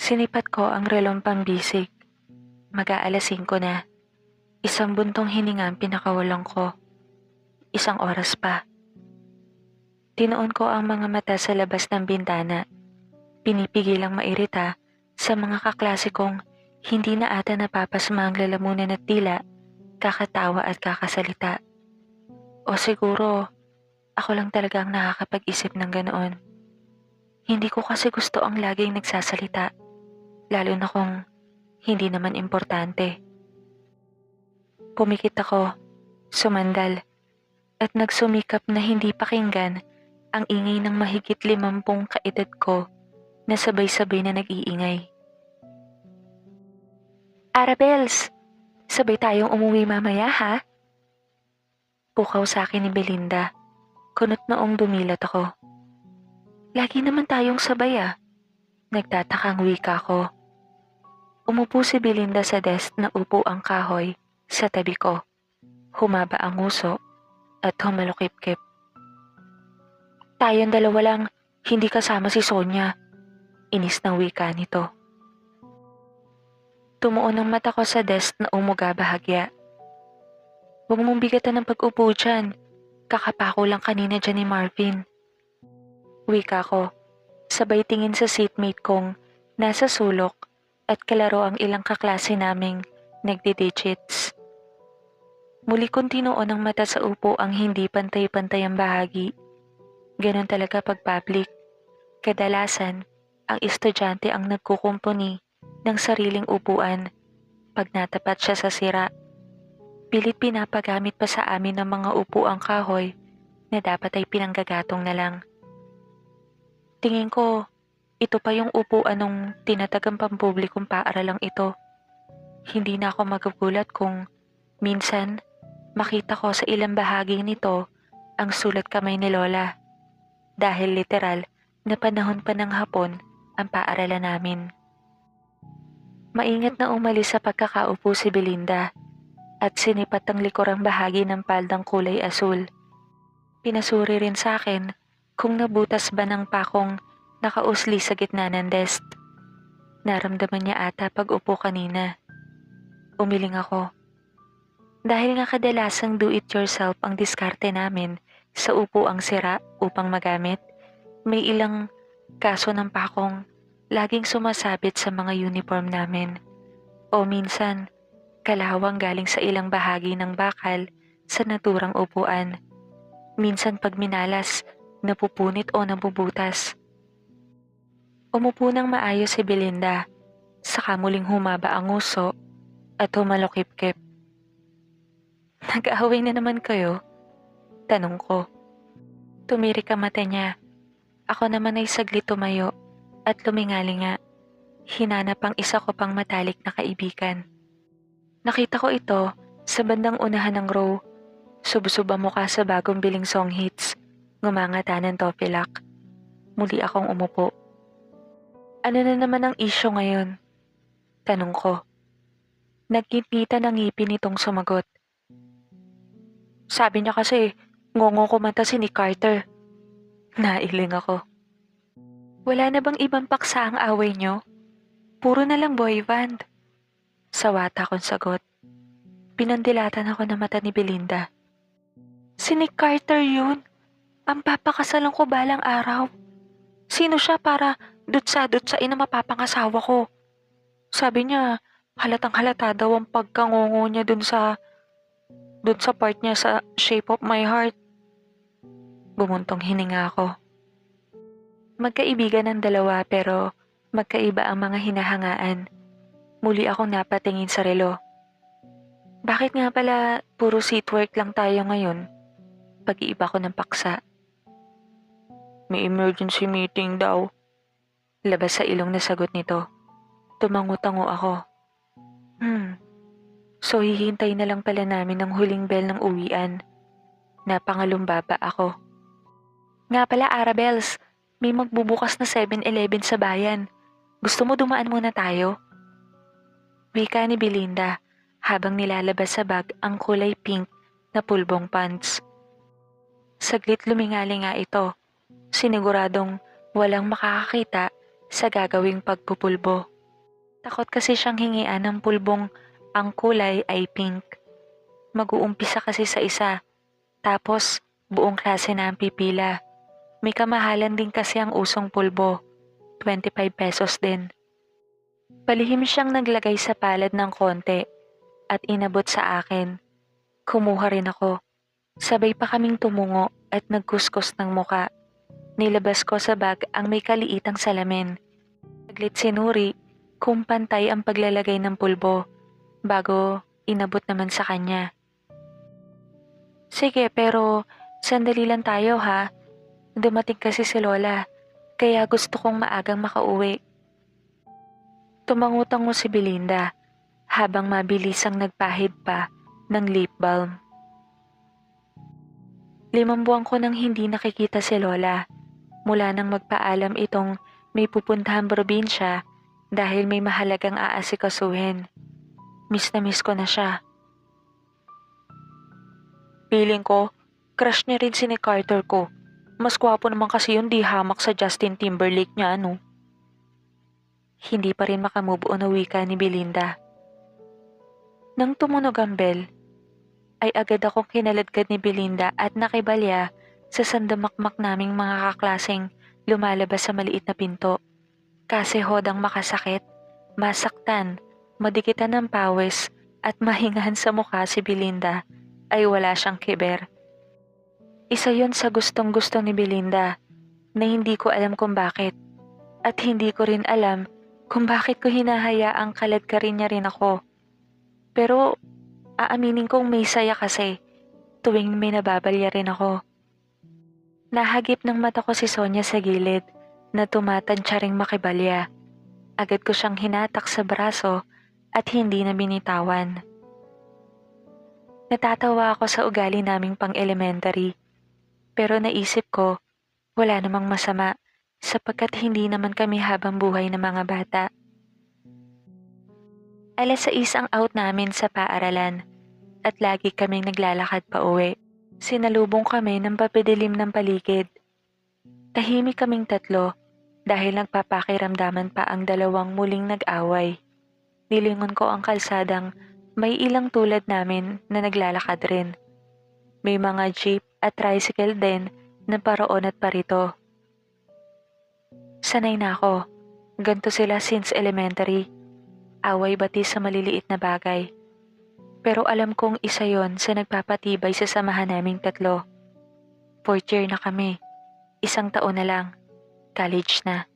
Sinipat ko ang relong pambisig. Mag-aalas 5 na. Isang buntong hininga ang pinakawalan ko. Isang oras pa. Tinuon ko ang mga mata sa labas ng bintana. Pinipigilang mairita sa mga kaklase kong hindi na ata napapasma ang lalamunan at tila kakatawa at kakasalita. O siguro, ako lang talagang nakakapag-isip ng ganoon. Hindi ko kasi gusto ang laging nagsasalita, lalo na kung hindi naman importante. Pumikit ako, sumandal, at nagsumikap na hindi pakinggan ang ingay ng mahigit 50 kaedad ko na sabay-sabay na nag-iingay. Arabels, sabay tayong umuwi mamaya ha? Pukaw sa akin ni Belinda, kunot noong dumilat ako. Lagi naman tayong sabay nagtatakang wika ko. Umupo si Belinda sa desk na upo ang kahoy sa tabi ko. Humaba ang nguso at humalukip-kip. Tayong dalawa lang, hindi kasama si Sonia. Inis ng wika nito. Tumuon ang mata ko sa desk na umuga bahagya. Huwag mong bigatan ng pag-upo dyan. Kakapako lang kanina dyan ni Marvin. Wika ko, sabay tingin sa seatmate kong nasa sulok at kalaro ang ilang kaklase naming nagdi-digits. Muli kong tinuon ang mata sa upo ang hindi pantay-pantay ang bahagi. Ganon talaga pag public. Kadalasan, ang estudyante ang nagkukumpuni ng sariling upuan. Pag natapat siya sa sira, pilit pinapagamit pa sa amin ng mga upuang kahoy na dapat ay pinanggagatong na lang. Tingin ko, ito pa yung upuan ng tinatagang pampublikong paaralang ito. Hindi na ako magugulat kung minsan makita ko sa ilang bahagi nito ang sulat kamay ni Lola. Dahil literal na panahon pa ng hapon ang paaralan namin. Maingat na umalis sa pagkakaupo si Belinda at sinipat ang likurang bahagi ng paldang kulay asul. Pinasuri rin sa akin kung nabutas ba ng pakong nakausli sa gitna ng desk. Naramdaman niya ata pag upo kanina. Umiling ako. Dahil nga kadalasang do-it-yourself ang diskarte namin sa upo ang sira upang magamit, may ilang kaso ng pakong laging sumasabit sa mga uniform namin. O minsan, kalawang galing sa ilang bahagi ng bakal sa naturang upuan. Minsan pag minalas, napupunit o nabubutas. Umupo ng maayos si Belinda, saka muling humaba ang nguso at humalukip-kip. Nag-aaway na naman kayo? Tanong ko. Tumirik ang mata niya. Ako naman ay saglit tumayo at lumingalinga. Hinanap ang isa ko pang matalik na kaibigan. Nakita ko ito sa bandang unahan ng row. Subsub ang mukha sa bagong biling song hits. Ngumangata ng topilak. Muli akong umupo. Ano na naman ang isyo ngayon? Tanong ko. Nagkipita ng ngipin nitong sumagot. Sabi niya kasi, ngongo kumanta si Nick Carter. Nailing ako. Wala na bang ibang paksa ang away niyo? Puro na lang boy band. Sawata kong sagot. Pinandilatan ako ng mata ni Belinda. Si Nick Carter yun. Ang papakasalan ko balang araw. Sino siya para dutsa-dutsain na mapapangasawa ko? Sabi niya, halatang halata daw ang pagkangongo niya dun sa part niya sa Shape of My Heart. Bumuntong hininga ako. Magkaibigan ang dalawa pero magkaiba ang mga hinahangaan. Muli akong napatingin sa relo. Bakit nga pala puro seatwork lang tayo ngayon? Pag-iiba ko ng paksa. May emergency meeting daw. Labas sa ilong na sagot nito. Tumango-tango ako. So hihintay na lang pala namin ang huling bell ng uwian. Napangalumbaba ako. Nga pala Arabels, may magbubukas na 7-Eleven sa bayan. Gusto mo dumaan muna tayo? Wika ni Belinda habang nilalabas sa bag ang kulay pink na pulbong pants. Saglit lumingali nga ito, siniguradong walang makakakita sa gagawing pagpupulbo. Takot kasi siyang hingian ng pulbong ang kulay ay pink. Mag-uumpisa kasi sa isa, tapos buong klase na ang pipila. May kamahalan din kasi ang usong pulbo, 25 pesos din. Palihim siyang naglagay sa palad ng konti at inabot sa akin. Kumuha rin ako. Sabay pa kaming tumungo at nagkuskus ng muka. Nilabas ko sa bag ang may kaliitang salamin. Saglit sinuri kung pantay ang paglalagay ng pulbo bago inabot naman sa kanya. Sige, pero sandali lang tayo ha. Dumating kasi si Lola, kaya gusto kong maagang makauwi. Tumangutango si Belinda habang mabilisang nagpahid pa ng lip balm. 5 buwan ko nang hindi nakikita si Lola mula nang magpaalam itong may pupuntahang probinsya dahil may mahalagang aasikasuhin. Miss na miss ko na siya. Feeling ko, crush niya rin si ni Carter ko. Mas gwapo naman kasi yun di hamak sa Justin Timberlake niya, ano? Hindi pa rin makamove on na wika ni Belinda. Nang tumunog ang bell, ay agad akong kinaladkad ni Belinda at nakibalya sa sandamakmak naming mga kaklaseng lumalabas sa maliit na pinto. Kasi hodang makasakit, masaktan, madikitan ng pawis at mahingahan sa mukha si Belinda ay wala siyang kiber. Isa yon sa gustong-gusto ni Belinda na hindi ko alam kung bakit at hindi ko rin alam kung bakit ko hinahayaang kaladkarin niya rin ako. Pero aaminin kong may saya kasi tuwing may nababalya rin ako. Nahagip ng mata ko si Sonia sa gilid na tumatansya ring makibalya. Agad ko siyang hinatak sa braso at hindi na binitawan. Natatawa ako sa ugali naming pang-elementary. Pero naisip ko, wala namang masama sapagkat hindi naman kami habang buhay na mga bata. 6:00 ang out namin sa paaralan at lagi kaming naglalakad pa uwi. Sinalubong kami ng papidilim ng paligid. Tahimik kaming tatlo dahil nagpapakiramdaman pa ang dalawang muling nag-away. Nilingon ko ang kalsadang may ilang tulad namin na naglalakad rin. May mga jeep at tricycle din na paroon at parito. Sanay na ako. Ganto sila since elementary. Away bati sa maliliit na bagay. Pero alam kong isa yon sa nagpapatibay sa samahan naming tatlo. 4th year na kami. 1 taon na lang. College na.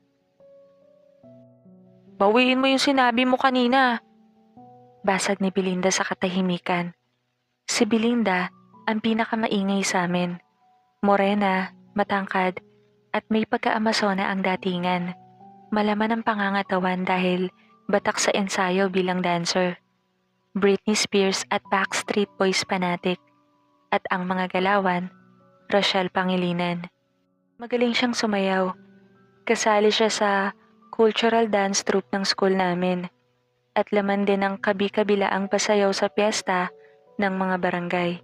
Bawiin mo yung sinabi mo kanina. Basag ni Belinda sa katahimikan. Si Belinda ang pinakamaingay sa amin. Morena, matangkad, at may pagka-Amazona ang datingan. Malaman ang pangangatawan dahil batak sa ensayo bilang dancer. Britney Spears at Backstreet Boys fanatic. At ang mga galawan, Rochelle Pangilinan. Magaling siyang sumayaw. Kasali siya sa cultural dance troupe ng school namin. At laman din ang kabi-kabilaang pasayaw sa piyesta ng mga barangay.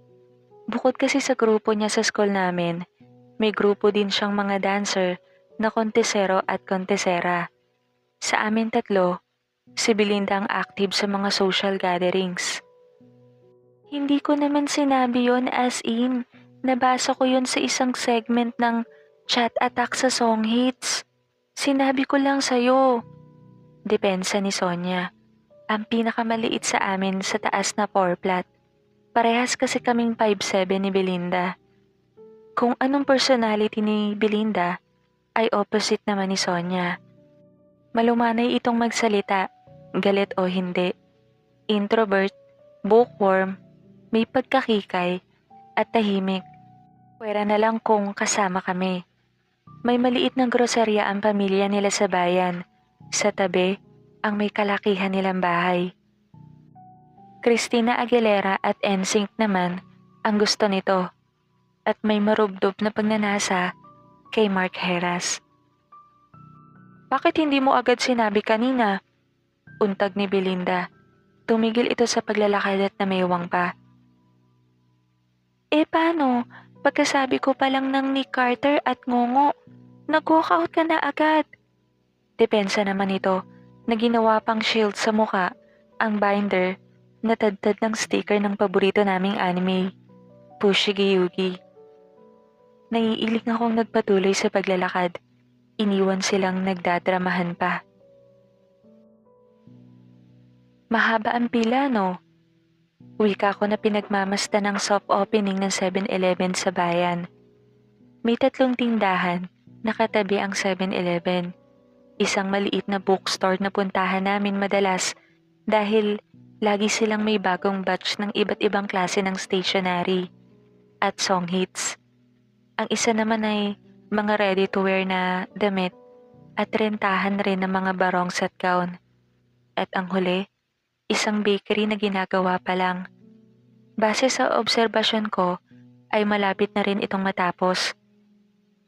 Bukod kasi sa grupo niya sa school namin, may grupo din siyang mga dancer na kontesero at kontesera. Sa amin tatlo, si Belinda ang active sa mga social gatherings. Hindi ko naman sinabi yon as in. Nabasa ko yon sa isang segment ng Chat Attack sa Song Hits. Sinabi ko lang sa'yo. Depensa ni Sonia. Ang pinakamaliit sa amin sa taas na 4 flat. Parehas kasi kaming 5'7" ni Belinda. Kung anong personality ni Belinda ay opposite naman ni Sonia. Malumanay itong magsalita, galit o hindi. Introvert, bookworm, may pagkakikay at tahimik. Pwera na lang kung kasama kami. May maliit na groserya ang pamilya nila sa bayan. Sa tabi, ang may kalakihan nilang bahay. Christina Aguilera at NSYNC naman ang gusto nito at may marubdob na pagnanasa kay Mark Heras. Bakit hindi mo agad sinabi kanina? Untag ni Belinda. Tumigil ito sa paglalakad at namewang pa. Paano? Pagkasabi ko pa lang ng ni Carter at Ngongo, nag-walkout ka na agad. Depensa naman ito na ginawa pang shield sa muka ang binder na tadtad ng sticker ng paborito naming anime, Fushigi Yugi. Naiiling akong nagpatuloy sa paglalakad. Iniwan silang nagdadramahan pa. Mahaba ang pila, no? Wika ko na pinagmamasdan ng soft opening ng 7-Eleven sa bayan. May 3 tindahan, nakatabi ang 7-Eleven. Isang maliit na bookstore na puntahan namin madalas dahil lagi silang may bagong batch ng iba't ibang klase ng stationery at song hits. Ang isa naman ay mga ready-to-wear na damit at rentahan rin ng mga barongs at gown. At ang huli, isang bakery na ginagawa pa lang. Base sa obserbasyon ko, ay malapit na rin itong matapos.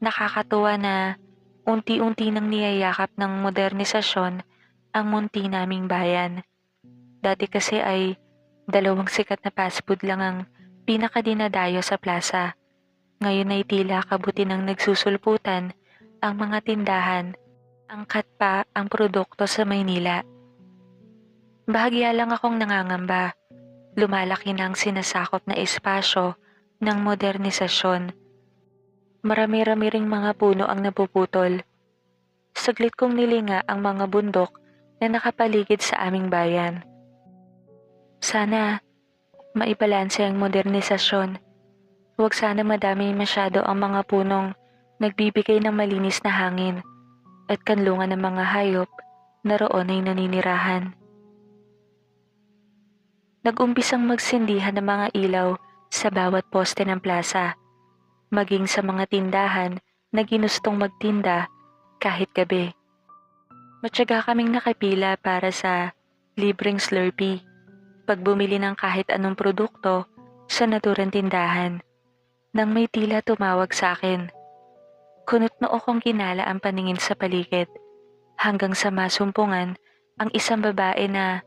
Nakakatuwa na unti-unti nang niyayakap ng modernisasyon ang munti naming bayan. Dati kasi ay 2 sikat na fast food lang ang pinakadinadayo sa plaza. Ngayon ay tila kabuti ng nagsusulputan ang mga tindahan, angkat pa ang produkto sa Maynila. Bahagya lang akong nangangamba. Lumalaki na ang sinasakop na espasyo ng modernisasyon. Marami-rami ring mga puno ang napuputol. Saglit kong nilinga ang mga bundok na nakapaligid sa aming bayan. Sana maibalanse ang modernisasyon. Huwag sana madami masyado ang mga punong nagbibigay ng malinis na hangin at kanlungan ng mga hayop na roon ay naninirahan. Nag-umpisang magsindihan ng mga ilaw sa bawat poste ng plaza, maging sa mga tindahan na ginustong magtinda kahit gabi. Matyaga kaming nakapila para sa libreng Slurpee pag bumili ng kahit anong produkto sa naturang tindahan. Nang may tila tumawag sa akin, kunot noo kong ginala ang paningin sa paligid hanggang sa masumpungan ang isang babae na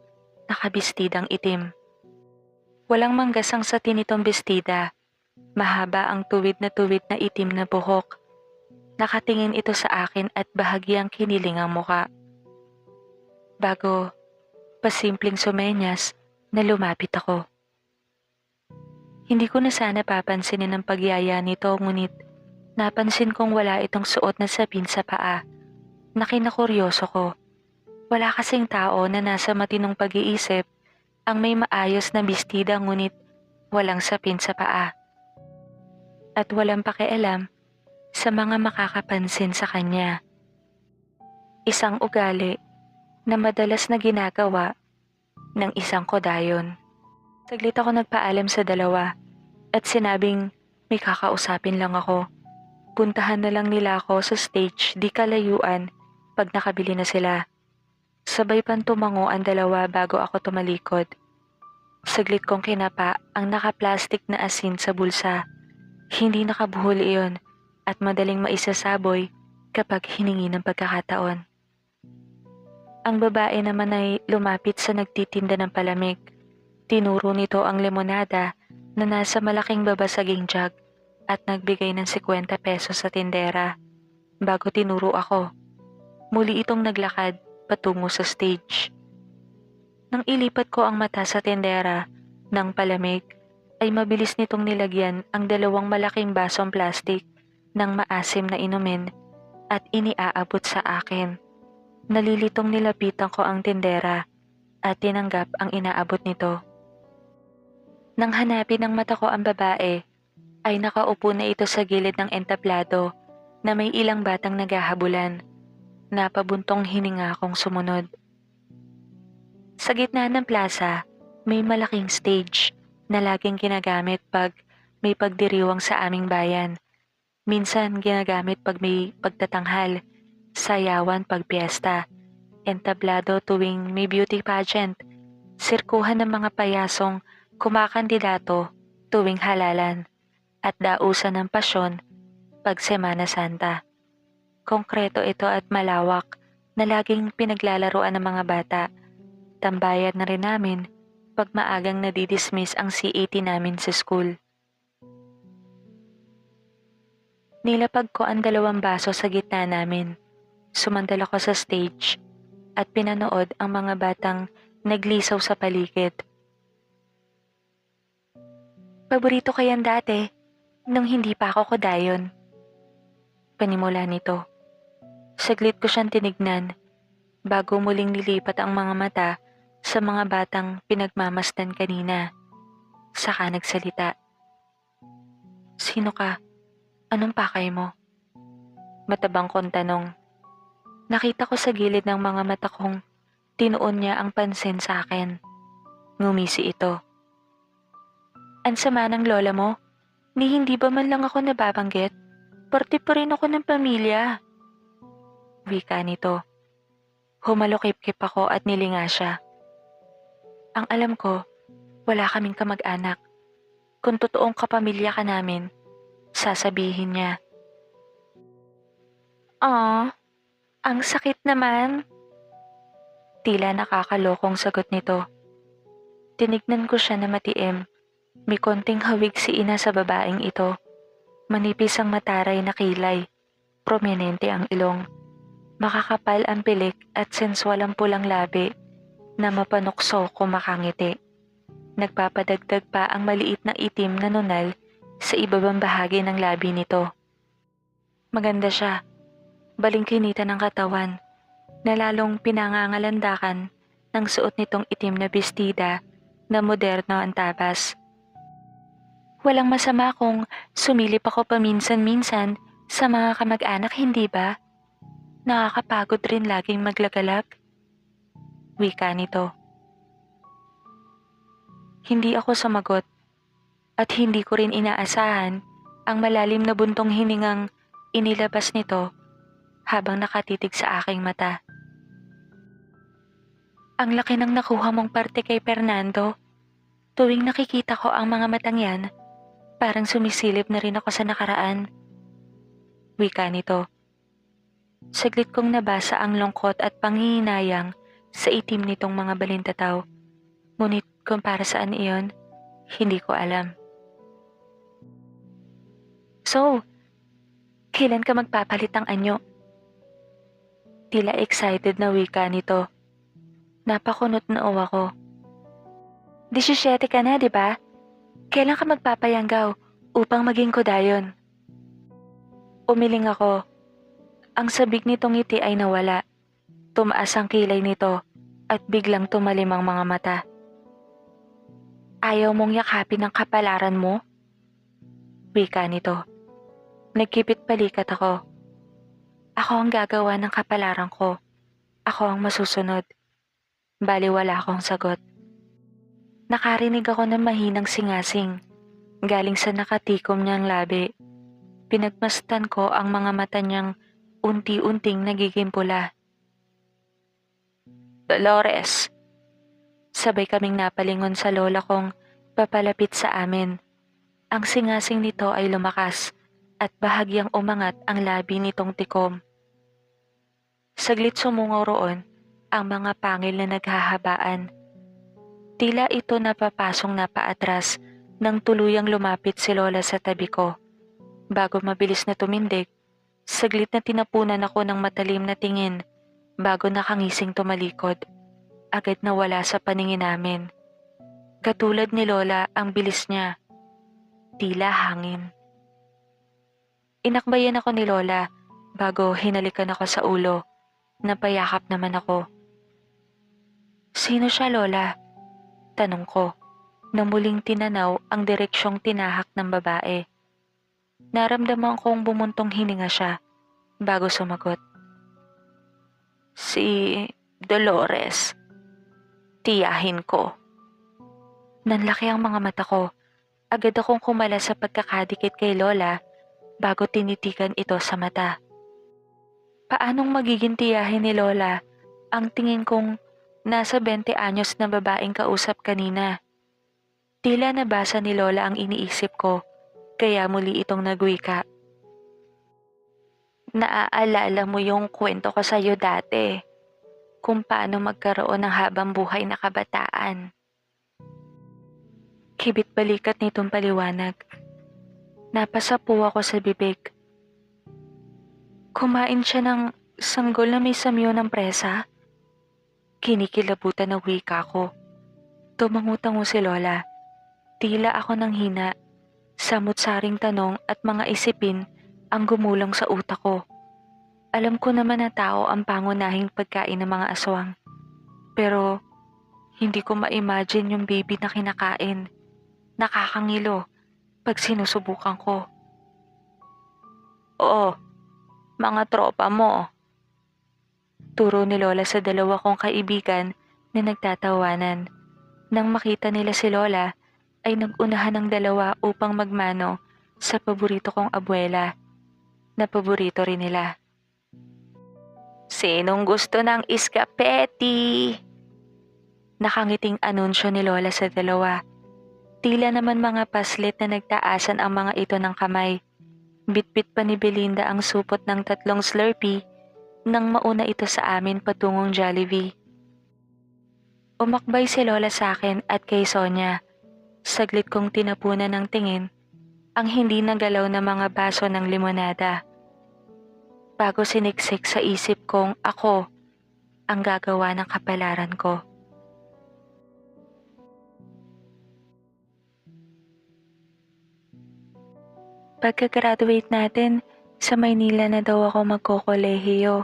nakabistidang itim. Walang manggasang sa tinitong bestida, mahaba ang tuwid na itim na buhok. Nakatingin ito sa akin at bahagyang kiniling ang muka. Bago pasimpleng sumenyas na lumapit ako. Hindi ko na sana papansinin ang pagyaya nito ngunit napansin kong wala itong suot na sapin sa paa na kinakuryoso ko. Wala kasing tao na nasa matinong pag-iisip ang may maayos na bestida ngunit walang sapin sa paa. At walang pakialam sa mga makakapansin sa kanya. Isang ugali na madalas na ginagawa ng isang kodayon. Saglit ako nagpaalam sa dalawa at sinabing may kakausapin lang ako. Puntahan na lang nila ako sa stage di kalayuan pag nakabili na sila. Sabay pang tumango ang dalawa bago ako tumalikod. Saglit kong kinapa ang nakaplastik na asin sa bulsa. Hindi nakabuhol iyon at madaling maisasaboy kapag hiningi ng pagkakataon. Ang babae naman ay lumapit sa nagtitinda ng palamig. Tinuro nito ang limonada na nasa malaking babasaging jug at nagbigay ng 50 pesos sa tindera. Bago tinuro ako, muli itong naglakad patungo sa stage. Nang ilipat ko ang mata sa tindera ng palamig, ay mabilis nitong nilagyan ang 2 malaking basong plastik ng maasim na inumin at iniaabot sa akin. Nalilitong nilapitan ko ang tindera at tinanggap ang inaabot nito. Nang hanapin ng mata ko ang babae, ay nakaupo na ito sa gilid ng entablado na may ilang batang naghahabulan. Napabuntong hininga akong sumunod. Sa gitna ng plaza, may malaking stage na laging ginagamit pag may pagdiriwang sa aming bayan. Minsan ginagamit pag may pagtatanghal, sayawan pag piyesta, entablado tuwing may beauty pageant, sirkuhan ng mga payasong kumakandidato tuwing halalan, at dausan ng pasyon pag Semana Santa. Konkreto ito at malawak na laging pinaglalaruan ng mga bata. Tambayan na rin namin pag maagang nadidismiss ang CAT namin sa school. Nilapag ko ang 2 baso sa gitna namin. Sumandal ako sa stage at pinanood ang mga batang naglisaw sa paligid. Paborito ko yan dati, nung hindi pa ako kodayon. Panimula nito. Saglit ko siyang tinignan bago muling nilipat ang mga mata sa mga batang pinagmamasdan kanina. Saka nagsalita. Sino ka? Anong pakay mo? Matabang kong tanong. Nakita ko sa gilid ng mga mata kong tinuon niya ang pansin sa akin. Ngumisi ito. Ang sama ng lola mo, ni hindi ba man lang ako nababanggit? Parte pa rin ako ng pamilya. Wika nito. Humalukip-kip ako at nilinga siya. Ang alam ko, wala kaming kamag-anak. Kung totoong kapamilya ka namin, sasabihin niya. Ang sakit naman. Tila nakakalokong sagot nito. Tinignan ko siya na matiim. May konting hawig si ina sa babaeng ito. Manipis ang mataray na kilay. Prominente ang ilong. Makakapal ang pilik at sensual ang pulang labi na mapanukso kung makangiti. Nagpapadagdag pa ang maliit na itim na nunal sa ibabang bahagi ng labi nito. Maganda siya. Balingkinita ng katawan na lalong pinangangalandakan ng suot nitong itim na bestida na moderno ang tabas. Walang masama kung sumilip ako paminsan-minsan sa mga kamag-anak, hindi ba? Nakakapagod rin laging maglagalak. Wika nito. Hindi ako sumagot at hindi ko rin inaasahan ang malalim na buntong hiningang inilabas nito habang nakatitig sa aking mata. Ang laki ng nakuha mong parte kay Fernando. Tuwing nakikita ko ang mga matang yan, parang sumisilip na rin ako sa nakaraan. Wika nito. Saglit kong nabasa ang lungkot at panghihinayang sa itim nitong mga balintataw. Ngunit kung para saan iyon, hindi ko alam. So, kailan ka magpapalit ng anyo? Tila excited na wika nito. Napakunot noo ako. 17 ka na, di ba? Kailan ka magpapayanggaw upang maging kodayon? Umiling ako. Ang sabik nitong ngiti ay nawala. Tumaas ang kilay nito at biglang tumalim ang mga mata. Ayaw mong yakapin ang kapalaran mo? Wika nito. Nagkipit balikat ako. Ako ang gagawa ng kapalaran ko. Ako ang masusunod. Baliwala akong sagot. Nakarinig ako ng mahinang singasing. Galing sa nakatikom niyang labi. Pinagmasdan ko ang mga mata niyang unti-unting nagiging pula. Dolores! Sabay kaming napalingon sa lola kong papalapit sa amin. Ang singasing nito ay lumakas at bahagyang umangat ang labi nitong tikom. Saglit sumungaw roon ang mga pangil na naghahabaan. Tila ito napapasong na paatras nang tuluyang lumapit si lola sa tabi ko. Bago mabilis na tumindig, saglit na tinapunan ako ng matalim na tingin bago nakangising tumalikod. Agad nawala sa paningin namin. Katulad ni lola ang bilis niya. Tila hangin. Inakbayan ako ni lola bago hinalikan ako sa ulo. Napayakap naman ako. Sino siya, lola? Tanong ko na muling tinanaw ang direksyong tinahak ng babae. Naramdaman kong bumuntong hininga siya bago sumagot. Si Dolores. Tiyahin ko. Nanlaki ang mga mata ko. Agad akong kumala sa pagkakadikit kay lola bago tinitigan ito sa mata. Paanong magiging tiyahin ni lola ang tingin kong nasa 20 anyos na babaeng kausap kanina? Tila nabasa ni lola ang iniisip ko, kaya muli itong nagwika. Naaalala mo yung kwento ko sa'yo dati, kung paano magkaroon ng habang buhay na kabataan. Kibit balikat nitong paliwanag. Napasapo ako sa bibig. Kumain siya ng sanggol na may samyo ng presa? Kinikilabutan na wika ko. Tumangutango si Lola. Tila ako ng hina. Samut-saring tanong at mga isipin ang gumulong sa utak ko. Alam ko naman na tao ang pangunahing pagkain ng mga aswang. Pero hindi ko ma-imagine yung baby na kinakain. Nakakangilo pag sinusubukan ko. Oo, mga tropa mo. Turo ni Lola sa dalawa kong kaibigan na nagtatawanan. Nang makita nila si Lola, ay nag-unahan ng dalawa upang magmano sa paborito kong abuela na paborito rin nila. Sinong gusto ng iskapeti? Nakangiting anunsyo ni Lola sa dalawa. Tila naman mga paslit na nagtaasan ang mga ito ng kamay. Bitbit pa ni Belinda ang supot ng 3 Slurpee nang mauna ito sa amin patungong Jollibee. Umakbay si Lola sa akin at kay Sonia. Saglit kong tinapunan ng tingin ang hindi nagalaw na mga baso ng limonada. Bago siniksik sa isip kong ako ang gagawa ng kapalaran ko. Pagka-graduate natin, sa Maynila na daw ako magkokolehiyo.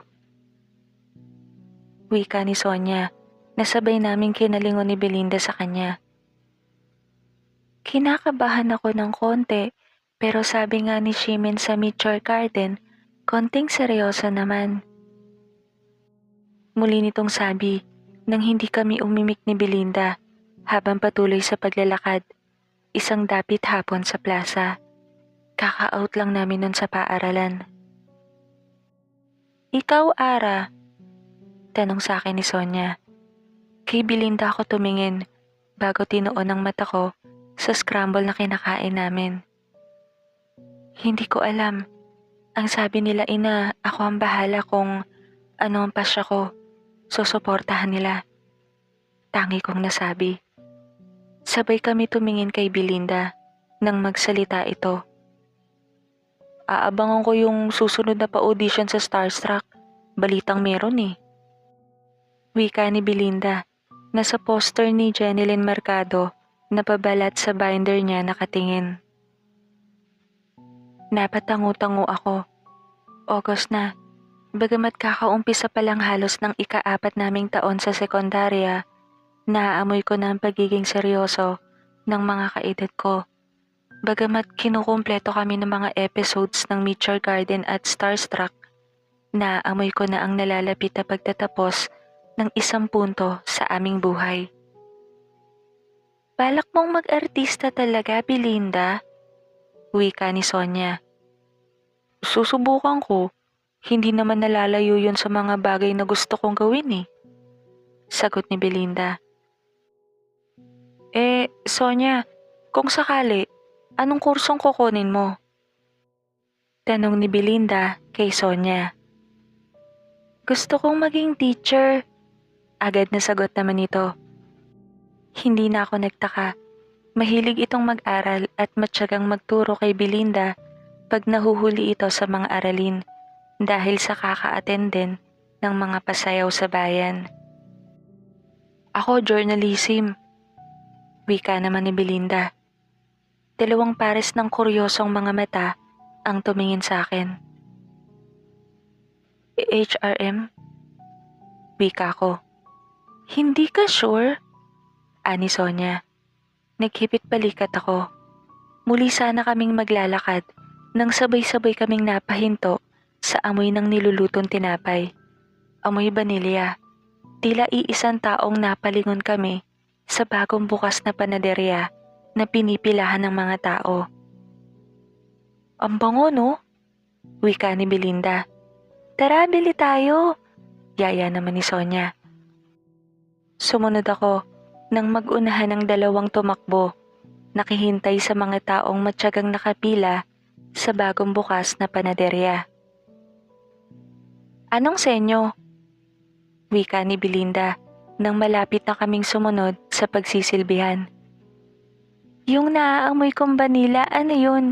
Wika ni Sonia, nasabay naming kinalingon ni Belinda sa kanya. Kinakabahan ako ng konti, pero sabi nga ni Shimin sa Meteor Garden, konting seryoso naman. Muli nitong sabi nang hindi kami umimik ni Belinda habang patuloy sa paglalakad, isang dapit hapon sa plaza. Kaka-out lang namin nun sa paaralan. Ikaw, Ara? Tanong sa akin ni Sonia. Kay Belinda ako tumingin bago tinuon ang mata ko sa scramble na kinakain namin. Hindi ko alam. Ang sabi nila ina, ako ang bahala kung ano ang pasya ko. Susuportahan nila. Tangi kong nasabi. Sabay kami tumingin kay Belinda nang magsalita ito. Aabangan ko yung susunod na pa-audition sa Starstruck. Balitang meron eh. Wika ni Belinda na sa poster ni Jeneline Mercado na pabalat sa binder niya nakatingin. Napatango-tango ako. August na. Bagamat kakaumpisa pa lang halos ng ika-4 naming taon sa sekundarya, naaamoy ko na ang pagiging seryoso ng mga kaedad ko. Bagamat kinukumpleto kami ng mga episodes ng Meteor Garden at Starstruck, naaamoy ko na ang nalalapit na pagtatapos ng isang punto sa aming buhay. Balak mong mag-artista talaga, Belinda? Wika ni Sonia. Susubukan ko. Hindi naman nalalayo yun sa mga bagay na gusto kong gawin eh. Sagot ni Belinda. Sonia, kung sakali, anong kursong kukunin mo? Tanong ni Belinda kay Sonia. Gusto kong maging teacher. Agad na sagot naman ito. Hindi na ako nagtaka. Mahilig itong mag-aral at matyagang magturo kay Belinda pag nahuhuli ito sa mga aralin dahil sa kaka-attend din ng mga pasayaw sa bayan. Ako journalism. Wika naman ni Belinda. 2 pares ng kuryosong mga mata ang tumingin sa akin. HRM? Wika ko. Hindi ka sure? Ani Sonia. Naghipit balikat ako. Muli sana kaming maglalakad nang sabay-sabay kaming napahinto sa amoy ng nilulutong tinapay. Amoy banilya. Tila iisang taong napalingon kami sa bagong bukas na panaderya na pinipilahan ng mga tao. Ang bango no? Wika ni Belinda. Tara, bili tayo. Yaya naman ni Sonia. Sumunod ako nang mag-unahan ng 2 tumakbo, nakihintay sa mga taong matyagang nakapila sa bagong bukas na panaderya. Anong senyo? Wika ni Belinda nang malapit na kaming sumunod sa pagsisilbihan. Yung naaamoy kong banila, ano yun?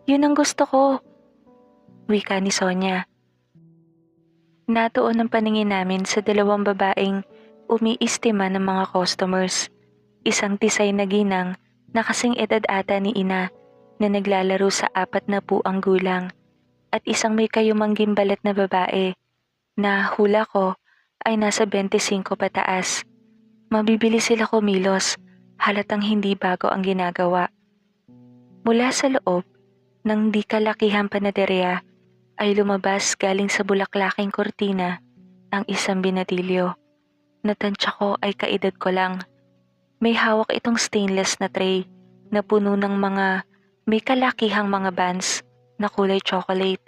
Yun ang gusto ko. Wika ni Sonia. Natuon ang paningin namin sa 2 babaeng umiistima ng mga customers. Isang tisay na ginang na kasing edad ata ni ina na naglalaro sa 40 ang gulang at isang may kayumang gimbalat na babae na hula ko ay nasa 25 pataas. Mabibili sila kumilos, halatang hindi bago ang ginagawa. Mula sa loob ng di kalakihang panaderya ay lumabas galing sa bulaklaking kortina ang isang binatilyo. Natansya ko ay kaedad ko lang. May hawak itong stainless na tray na puno ng mga may kalakihang mga buns na kulay chocolate.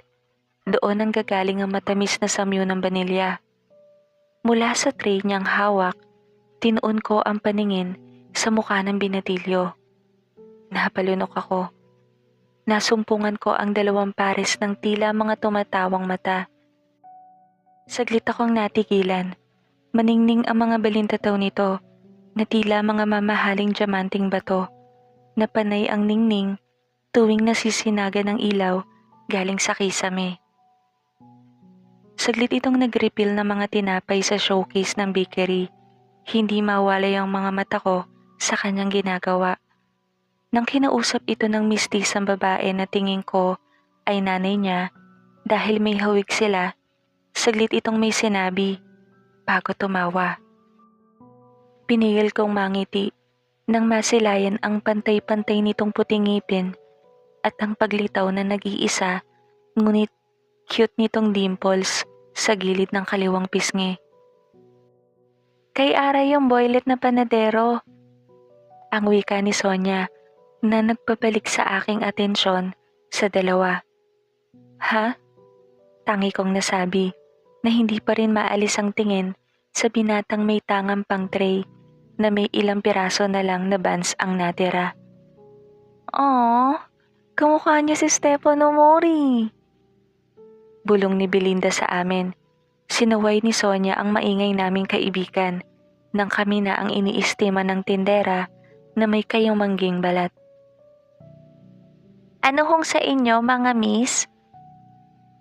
Doon ang gagaling ang matamis na samyo ng vanilya. Mula sa tray niyang hawak, tinuon ko ang paningin sa mukha ng binatilyo. Napalunok ako. Nasumpungan ko ang 2 pares ng tila mga tumatawang mata. Saglit akong natigilan. Maningning ang mga balintataw nito na tila mga mamahaling diamanting bato na panay ang ningning tuwing nasisinaga ng ilaw galing sa kisame. Saglit itong nag-refill ng mga tinapay sa showcase ng bakery. Hindi mawalay ang mga mata ko sa kanyang ginagawa. Nang kinausap ito ng mistisang babae na tingin ko ay nanay niya dahil may hawig sila, saglit itong may sinabi bago tumawa. Pinigil kong mangiti nang masilayan ang pantay-pantay nitong puting ngipin at ang paglitaw na nag-iisa ngunit cute nitong dimples sa gilid ng kaliwang pisngi. Kay Ara yung boylet na panadero, ang wika ni Sonia na nagpabalik sa aking atensyon sa dalawa. Ha? Tangi kong nasabi na hindi pa rin maalis ang tingin sa binatang may tangang pang tray na may ilang piraso na lang na buns ang natira. Aww, kamukha niya si Stefano Mori. Bulong ni Belinda sa amin. Sinaway ni Sonia ang maingay naming kaibigan nang kami na ang iniistima ng tindera na may kayumangging balat. Ano hong sa inyo mga miss?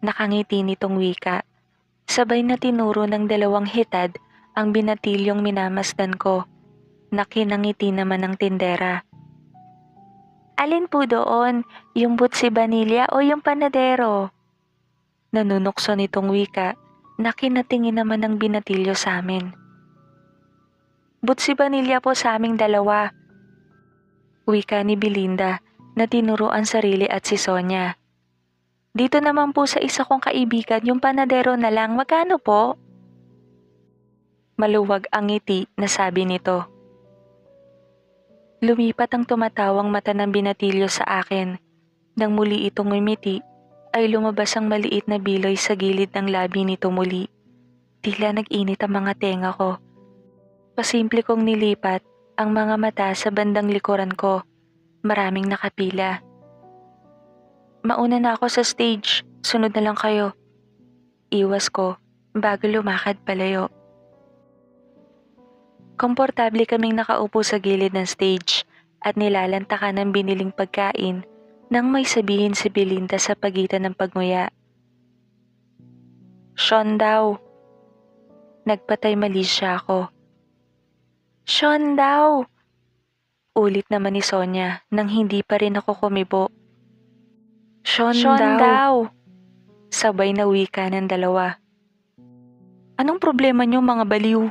Nakangiti nitong wika. Sabay na tinuro ng 2 hitad ang binatilyong minamasdan ko. Nakinangiti naman ng tindera. Alin po doon, yung butsi vanilya o yung panadero? Nanunukso nitong wika na kinatingin naman ng binatilyo sa amin. Butsi vanilya po sa aming 2. Wika ni Belinda na tinuruan sarili at si Sonia. Dito naman po sa isa kong kaibigan yung panadero na lang, magkano po? Maluwag ang ngiti na sabi nito. Lumipat ang tumatawang mata ng binatilyo sa akin. Nang muli itong umiti, ay lumabas ang maliit na biloy sa gilid ng labi nito muli. Tila nag-init ang mga tenga ko. Pasimple kong nilipat ang mga mata sa bandang likuran ko. Maraming nakapila. Mauna na ako sa stage, sunod na lang kayo. Iwas ko bago lumakad palayo. Komportable kaming nakaupo sa gilid ng stage at nilalantakan ng biniling pagkain nang may sabihin si Belinda sa pagitan ng pagnguya. Sean daw. Nagpatay mali siya ako. Sean daw. Ulit naman ni Sonia nang hindi pa rin ako kumibo. Sean daw. Sabay na wika ng 2. Anong problema niyo mga baliw?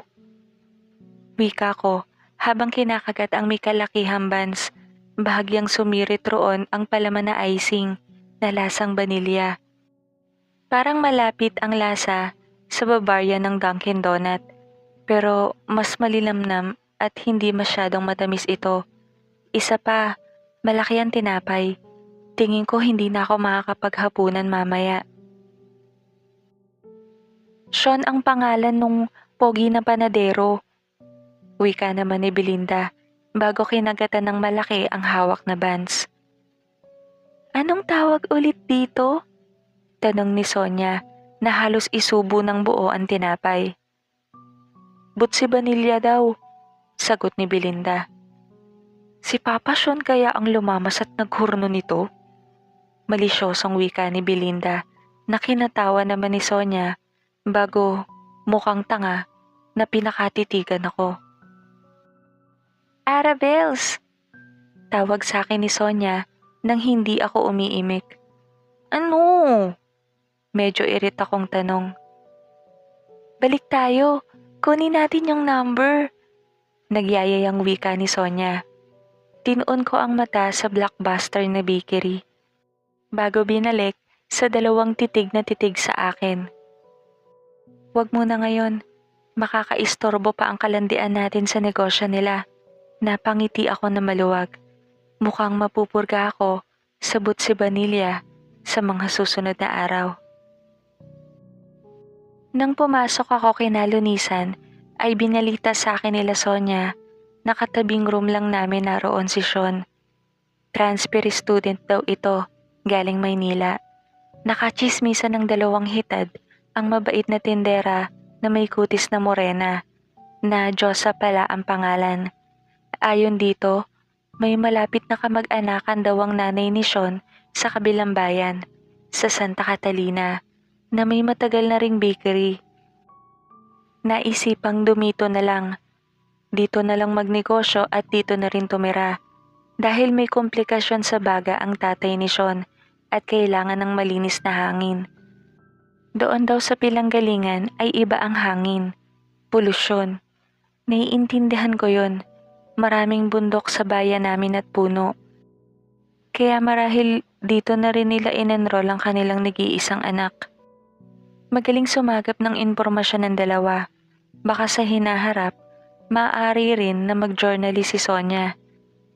Wika ko habang kinakagat ang may kalakihang buns, bahagyang sumirit roon ang palaman na icing na lasang vanilya. Parang malapit ang lasa sa Bavarian ng Dunkin' Donut, pero mas malilamnam at hindi masyadong matamis ito. Isa pa, malaki ang tinapay. Tingin ko hindi na ako makakapaghapunan mamaya. Sean ang pangalan nung pogi na panadero. Wika naman ni Belinda bago kinagatan ng malaki ang hawak na buns. Anong tawag ulit dito? Tanong ni Sonia na halos isubo ng buo ang tinapay. Butsi vanilya daw, sagot ni Belinda. Si Papa Sean kaya ang lumamas at naghurno nito? Malisyosong wika ni Belinda na kinatawa naman ni Sonia bago mukhang tanga na pinakatitigan ako. Arabels! Tawag sa akin ni Sonia nang hindi ako umiimik. Ano? Medyo irit akong tanong. Balik tayo. Kunin natin yung number. Nagyayayang wika ni Sonia. Tinuon ko ang mata sa blockbuster na bakery. Bago binalik sa dalawang titig na titig sa akin. Wag muna ngayon. Makakaistorbo pa ang kalandian natin sa negosyo nila. Napangiti ako na maluwag. Mukhang mapupurga ako sa Butsi Vanilla sa mga susunod na araw. Nang pumasok ako kinalunisan, ay binalita sa akin nila Sonia na katabing room lang namin naroon si Sean. Transfer student daw ito, galing Maynila. Nakachismisan ng 2 hitad ang mabait na tindera na may kutis na morena, na Diyosa pala ang pangalan. Ayon dito, may malapit na kamag-anakan daw ang nanay ni Sean sa kabilang bayan, sa Santa Catalina, na may matagal na ring bakery. Naisipang dumito na lang. Dito na lang magnegosyo at dito na rin tumira. Dahil may komplikasyon sa baga ang tatay ni Sean at kailangan ng malinis na hangin. Doon daw sa Pilanggalingan ay iba ang hangin. Polusyon. Naiintindihan ko yon. Maraming bundok sa bayan namin at puno. Kaya marahil dito na rin nila in-enroll ang kanilang nag-iisang anak. Magaling sumagap ng impormasyon ng dalawa. Baka sa hinaharap, maaari rin na mag-journalist si Sonia.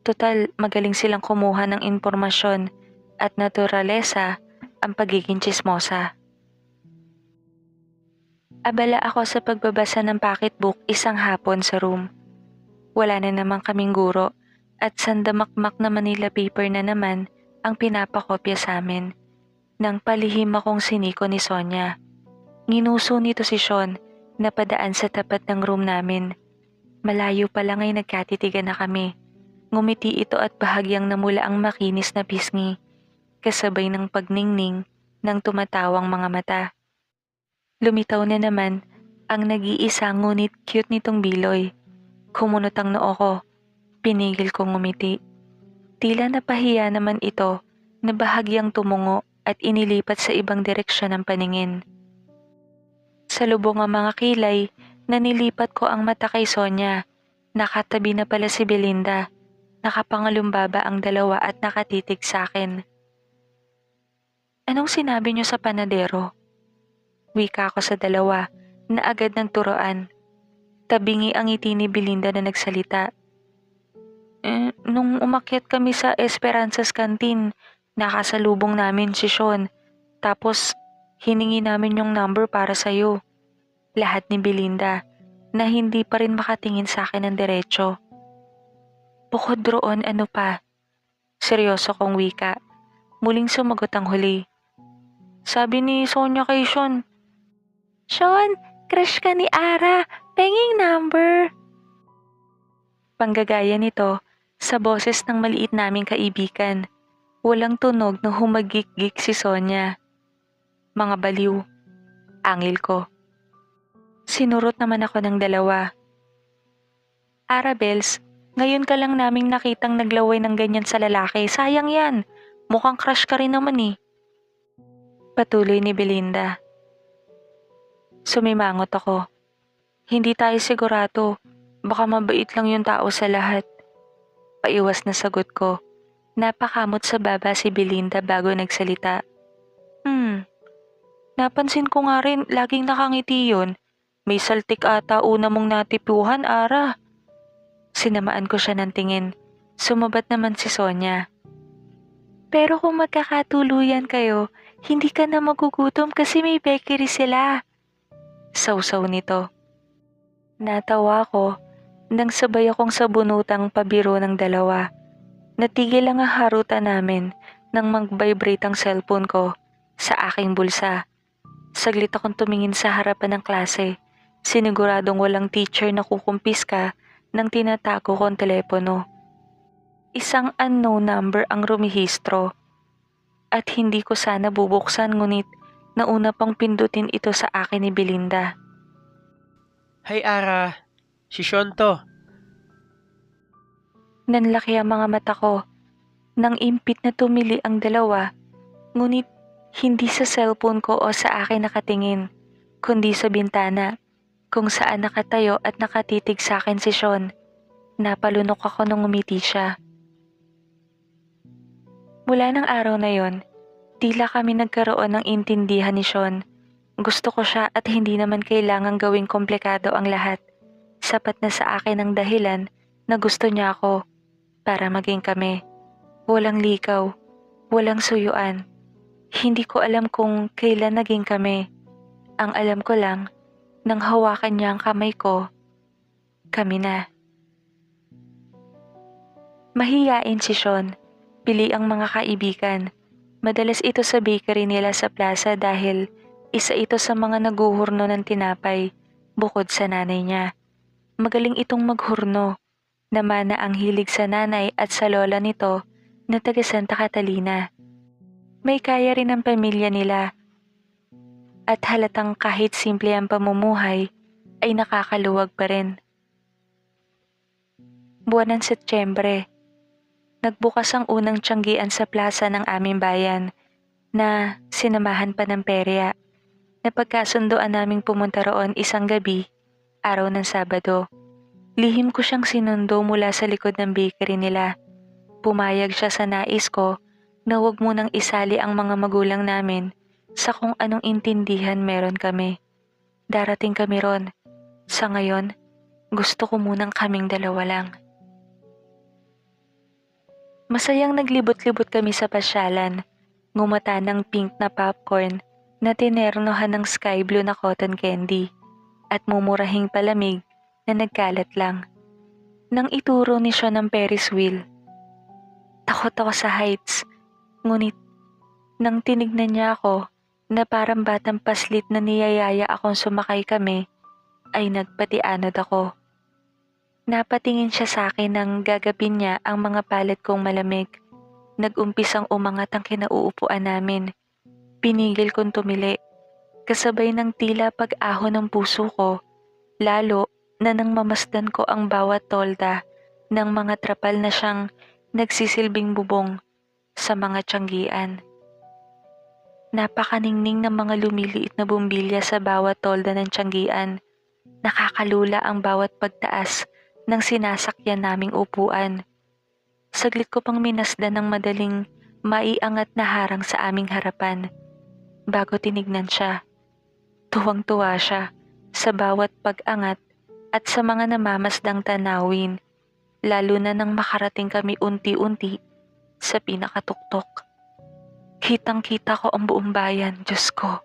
Total, magaling silang kumuha ng impormasyon at naturalesa ang pagiging tsismosa. Abala ako sa pagbabasa ng pocketbook isang hapon sa room. Wala na naman kaming guro at sandamakmak na Manila paper na naman ang pinapakopya sa amin. Nang palihim akong siniko ni Sonia. Nginuso nito si Sean na padaan sa tapat ng room namin. Malayo pa lang ay nagkatitigan na kami. Ngumiti ito at bahagyang namula ang makinis na pisngi, kasabay ng pagningning ng tumatawang mga mata. Lumitaw na naman ang nag-iisa ngunit cute nitong Biloy. Kumunot ang noo ko, pinigil kong ngumiti. Tila napahiya naman ito na bahagyang tumungo at inilipat sa ibang direksyon ng paningin. Sa lubong ang mga kilay, nanilipat ko ang mata kay Sonia. Nakatabi na pala si Belinda. Nakapangalumbaba ang dalawa at nakatitig sa akin. Anong sinabi niyo sa panadero? Wika ko sa dalawa na agad ng turoan. Tabingi ang ngiti ni Belinda na nagsalita. Nung umakyat kami sa Esperanza's Canteen, nakasalubong namin si Sean. Tapos hiningi namin yung number para sa'yo. Lahat ni Belinda na hindi pa rin makatingin sa akin ng diretso. Bukod roon, ano pa? Seryoso kong wika. Muling sumagot ang huli. Sabi ni Sonia kay Sean, Sean, crush ka ni Ara. Penging number. Panggagaya nito sa boses ng maliit naming kaibigan. Walang tunog na humagik-gik si Sonia. Mga baliw. Angil ko. Sinurot naman ako ng dalawa. Arabels, ngayon ka lang naming nakitang naglaway ng ganyan sa lalaki. Sayang yan. Mukhang crush ka rin naman eh. Patuloy ni Belinda. Sumimangot ako. Hindi tayo sigurado. Baka mabait lang yung tao sa lahat. Paiwas na sagot ko. Napakamot sa baba si Belinda bago nagsalita. Napansin ko nga rin laging nakangiti yun. May saltik ata una mong natipuhan, Ara. Sinamaan ko siya ng tingin. Sumabat naman si Sonia. Pero kung magkakatuluyan kayo, hindi ka na magugutom kasi may bakery sila. Sausaw nito. Natawa ko nang sabay akong sabunutang pabiro ng dalawa. Natigil lang ang harutan namin nang mag-vibrate ang cellphone ko sa aking bulsa. Saglit akong tumingin sa harapan ng klase. Siniguradong walang teacher na kukumpiska nang tinatago kong telepono. Isang unknown number ang rumihistro. At hindi ko sana bubuksan ngunit nauna pang pindutin ito sa akin ni Belinda. Hi Ara, si Sean to. Nanlaki ang mga mata ko. Nang impit na tumili ang dalawa, ngunit hindi sa cellphone ko o sa akin nakatingin, kundi sa bintana, kung saan nakatayo at nakatitig sa akin si Sean. Napalunok ako nung umiti siya. Mula ng araw na yon, tila kami nagkaroon ng intindihan ni Sean. Gusto ko siya at hindi naman kailangang gawing komplikado ang lahat. Sapat na sa akin ang dahilan na gusto niya ako para maging kami. Walang likaw, walang suyuan. Hindi ko alam kung kailan naging kami. Ang alam ko lang, nang hawakan niya ang kamay ko, kami na. Mahiyain si Sean. Pili ang mga kaibigan. Madalas ito sa bakery nila sa plaza dahil isa ito sa mga naguhurno ng tinapay bukod sa nanay niya. Magaling itong maghurno. Namana ang hilig sa nanay at sa lola nito na taga Santa Catalina. May kaya rin ang pamilya nila at halatang kahit simple ang pamumuhay ay nakakaluwag pa rin. Buwan ng Setyembre, nagbukas ang unang tiyanggian sa plaza ng aming bayan na sinamahan pa ng perya. Napagkasundoan naming pumunta roon isang gabi, araw ng Sabado. Lihim ko siyang sinundo mula sa likod ng bakery nila. Pumayag siya sa nais ko na huwag munang isali ang mga magulang namin sa kung anong intindihan meron kami. Darating kami ron. Sa ngayon, gusto ko munang kaming dalawa lang. Masayang naglibot-libot kami sa pasyalan. Ngumata ng pink na popcorn na tinernohan ng sky blue na cotton candy at mumurahing palamig na nagkalat lang. Nang ituro ni siya ng Ferris wheel. Takot ako sa heights, ngunit nang tinignan niya ako na parang batang paslit na niyayaya akong sumakay kami, ay nagpatianod ako. Napatingin siya sa akin nang gagapin niya ang mga palet kong malamig. Nag-umpisang umangat ang kinauupuan namin. Pinigil kong tumili, kasabay ng tila pag-ahon ng puso ko, lalo na nang mamasdan ko ang bawat tolda ng mga trapal na siyang nagsisilbing bubong sa mga tiyanggian. Napakaningning ng mga lumiliit na bumbilya sa bawat tolda ng tiyanggian. Nakakalula ang bawat pagtaas ng sinasakyan naming upuan. Saglit ko pang minasdan ng madaling maiangat na harang sa aming harapan. Bago tinignan siya, tuwang-tuwa siya sa bawat pag-angat at sa mga namamasdang tanawin, lalo na nang makarating kami unti-unti sa pinakatuktok. Kitang-kita ko ang buong bayan, Diyos ko.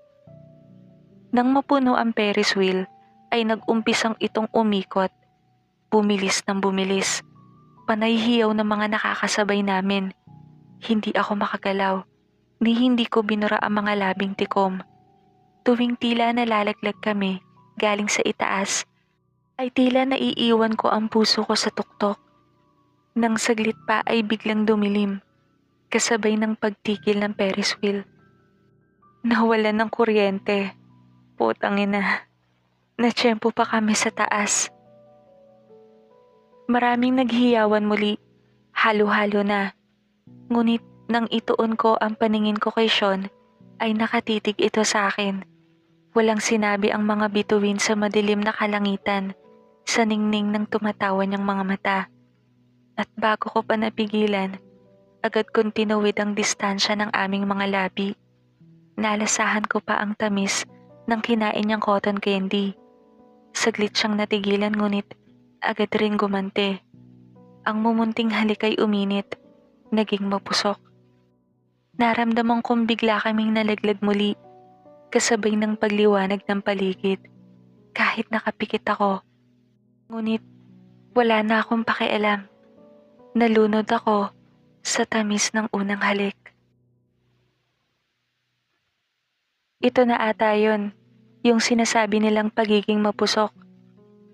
Nang mapuno ang Ferris wheel, ay nag-umpisang itong umikot. Bumilis ng bumilis. Panay hiyaw ng mga nakakasabay namin. Hindi ako makagalaw, ni hindi ko binura ang mga labing tikom. Tuwing tila nalalaglag kami, galing sa itaas, ay tila naiiwan ko ang puso ko sa tuktok. Nang saglit pa ay biglang dumilim, kasabay ng pagtigil ng Ferris wheel. Nawalan ng kuryente. Putang ina. Natsyempo pa kami sa taas. Maraming naghiyawan muli, halo-halo na. Ngunit nang ituon ko ang paningin ko kay Sean, ay nakatitig ito sa akin. Walang sinabi ang mga bituin sa madilim na kalangitan, sa ningning ng tumatawa niyang mga mata. At bago ko pa napigilan, agad kong tinuwid ang distansya ng aming mga labi. Nalasahan ko pa ang tamis ng kinain niyang cotton candy. Saglit siyang natigilan ngunit agad rin gumante. Ang mumunting halik ay uminit, naging mapusok. Naramdaman kong bigla kaming nalaglag muli, kasabay ng pagliwanag ng paligid. Kahit nakapikit ako, ngunit wala na akong pakialam. Nalunod ako sa tamis ng unang halik. Ito na ata yun, yung sinasabi nilang pagiging mapusok.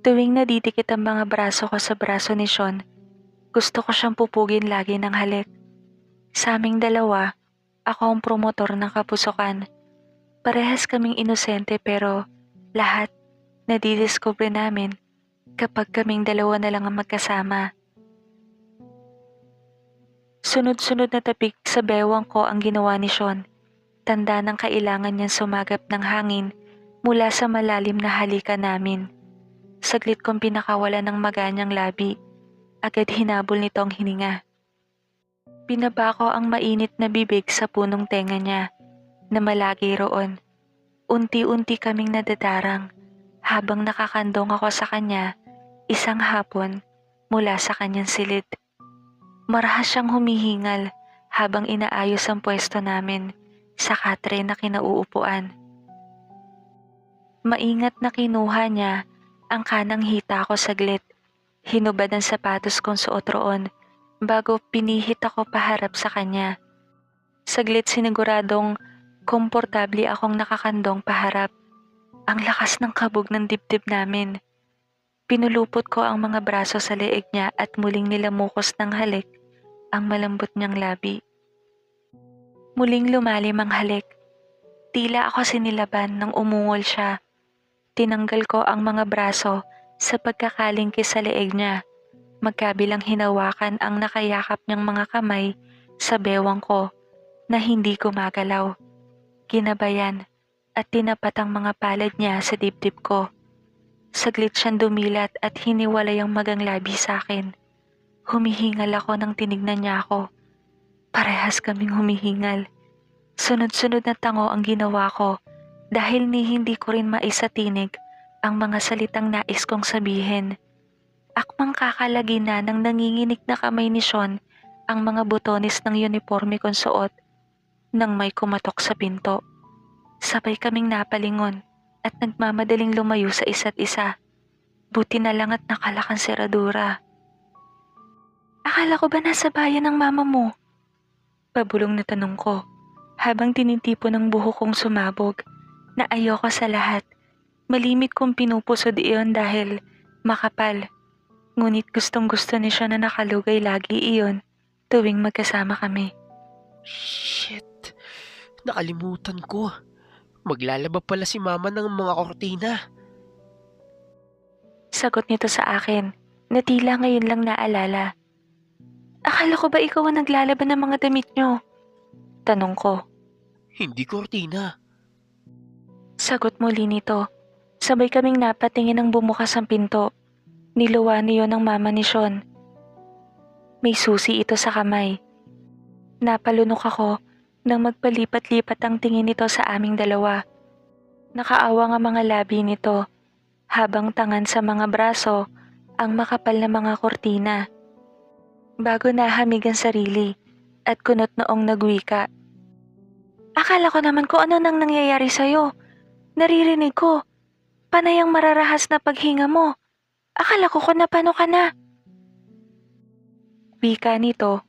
Tuwing nadidikit ang mga braso ko sa braso ni Sean, gusto ko siyang pupugin lagi ng halik. Sa aming dalawa, ako ang promotor ng kapusokan. Parehas kaming inosente pero lahat nadidiscover namin kapag kaming dalawa na lang ang magkasama. Sunod-sunod na tapik sa bewang ko ang ginawa ni Sean. Tanda ng kailangan niyang sumagap ng hangin mula sa malalim na halikan namin. Saglit kong pinakawala ng maganyang labi. Agad hinabol nito ang hininga. Binaba ko ang mainit na bibig sa punong tenga niya na malagi roon. Unti-unti kaming nadadarang habang nakakandong ako sa kanya isang hapon mula sa kanyang silid. Marahas siyang humihingal habang inaayos ang pwesto namin sa katre na kinauupuan. Maingat na kinuha niya ang kanang hita ko saglit. Hinubad ang sapatos kong suot roon bago pinihit ako paharap sa kanya. Saglit siniguradong komportable akong nakakandong paharap. Ang lakas ng kabog ng dibdib namin. Pinulupot ko ang mga braso sa leeg niya at muling nilamukos ng halik ang malambot niyang labi. Muling lumalim ang halik. Tila ako sinilaban nang umungol siya. Tinanggal ko ang mga braso sa pagkakalingkis sa leeg niya. Magkabilang hinawakan ang nakayakap niyang mga kamay sa bewang ko na hindi gumagalaw. Ginabayan at tinapat ang mga palad niya sa dibdib ko. Saglit siyang dumilat at hiniwalay ang magang labi sa akin. Humihingal ako nang tinignan niya ako. Parehas kaming humihingal. Sunod-sunod na tango ang ginawa ko dahil hindi ko rin maisatinig ang mga salitang nais kong sabihin. Akmang kakalagi na ng nanginginig na kamay ni Sean ang mga butones ng uniforme kong suot nang may kumatok sa pinto. Sabay kaming napalingon at nagmamadaling lumayo sa isa't isa. Buti na lang at nakalak ang seradura. Akala ko ba nasa bayan ng mama mo? Pabulong na tanong ko habang tinitipo ng buhok kong sumabog na ayoko sa lahat. Malimit kong pinupusod iyon dahil makapal. Ngunit gustong gusto ni siya na nakalugay lagi iyon tuwing magkasama kami. Shit. Nakalimutan ko. Maglalaba pala si mama ng mga kortina. Sagot nito sa akin na tila ngayon lang naalala. Akala ko ba ikaw ang naglalaban ng mga damit niyo? Tanong ko. Hindi kortina. Sagot muli nito. Sabay kaming napatingin ng bumukas ang pinto. Niluwa niyo ng mama ni Sean. May susi ito sa kamay. Napalunok ako nang magpalipat-lipat ang tingin nito sa aming dalawa. Nakaawa nga mga labi nito habang tangan sa mga braso ang makapal na mga kortina. Bago nahamig ang sarili at kunot noong nagwika. Akala ko naman kung ano nang nangyayari sa'yo. Naririnig ko. Panay ang mararahas na paghinga mo. Akala ko kung napano ka na. Wika nito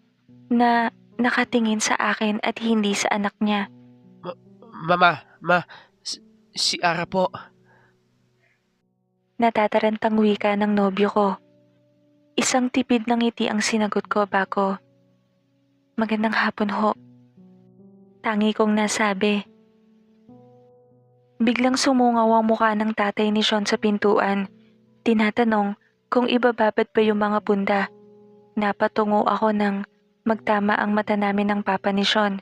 na nakatingin sa akin at hindi sa anak niya. Si Ara po. Natatarantang wika ng nobyo ko. Isang tipid ng ngiti ang sinagot ko bago. Magandang hapon ho. Tangi kong nasabi. Biglang sumungaw ang mukha ng tatay ni Sean sa pintuan. Tinatanong kung ibababad pa yung mga punda. Napatungo ako nang magtama ang mata namin ng papa ni Sean.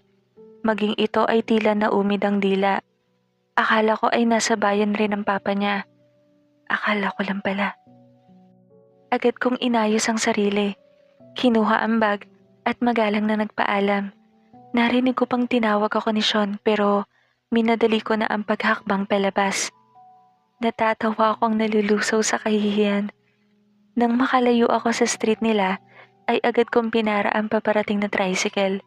Maging ito ay tila naumid ang dila. Akala ko ay nasa bayan rin ang papa niya. Akala ko lang pala. Agad kong inayos ang sarili. Kinuha ang bag at magalang na nagpaalam. Narinig ko pang tinawag ako ni Sean pero minadali ko na ang paghakbang palabas. Natatawa akong nalulusaw sa kahihiyan. Nang makalayo ako sa street nila, ay agad kong pinara ang paparating na tricycle.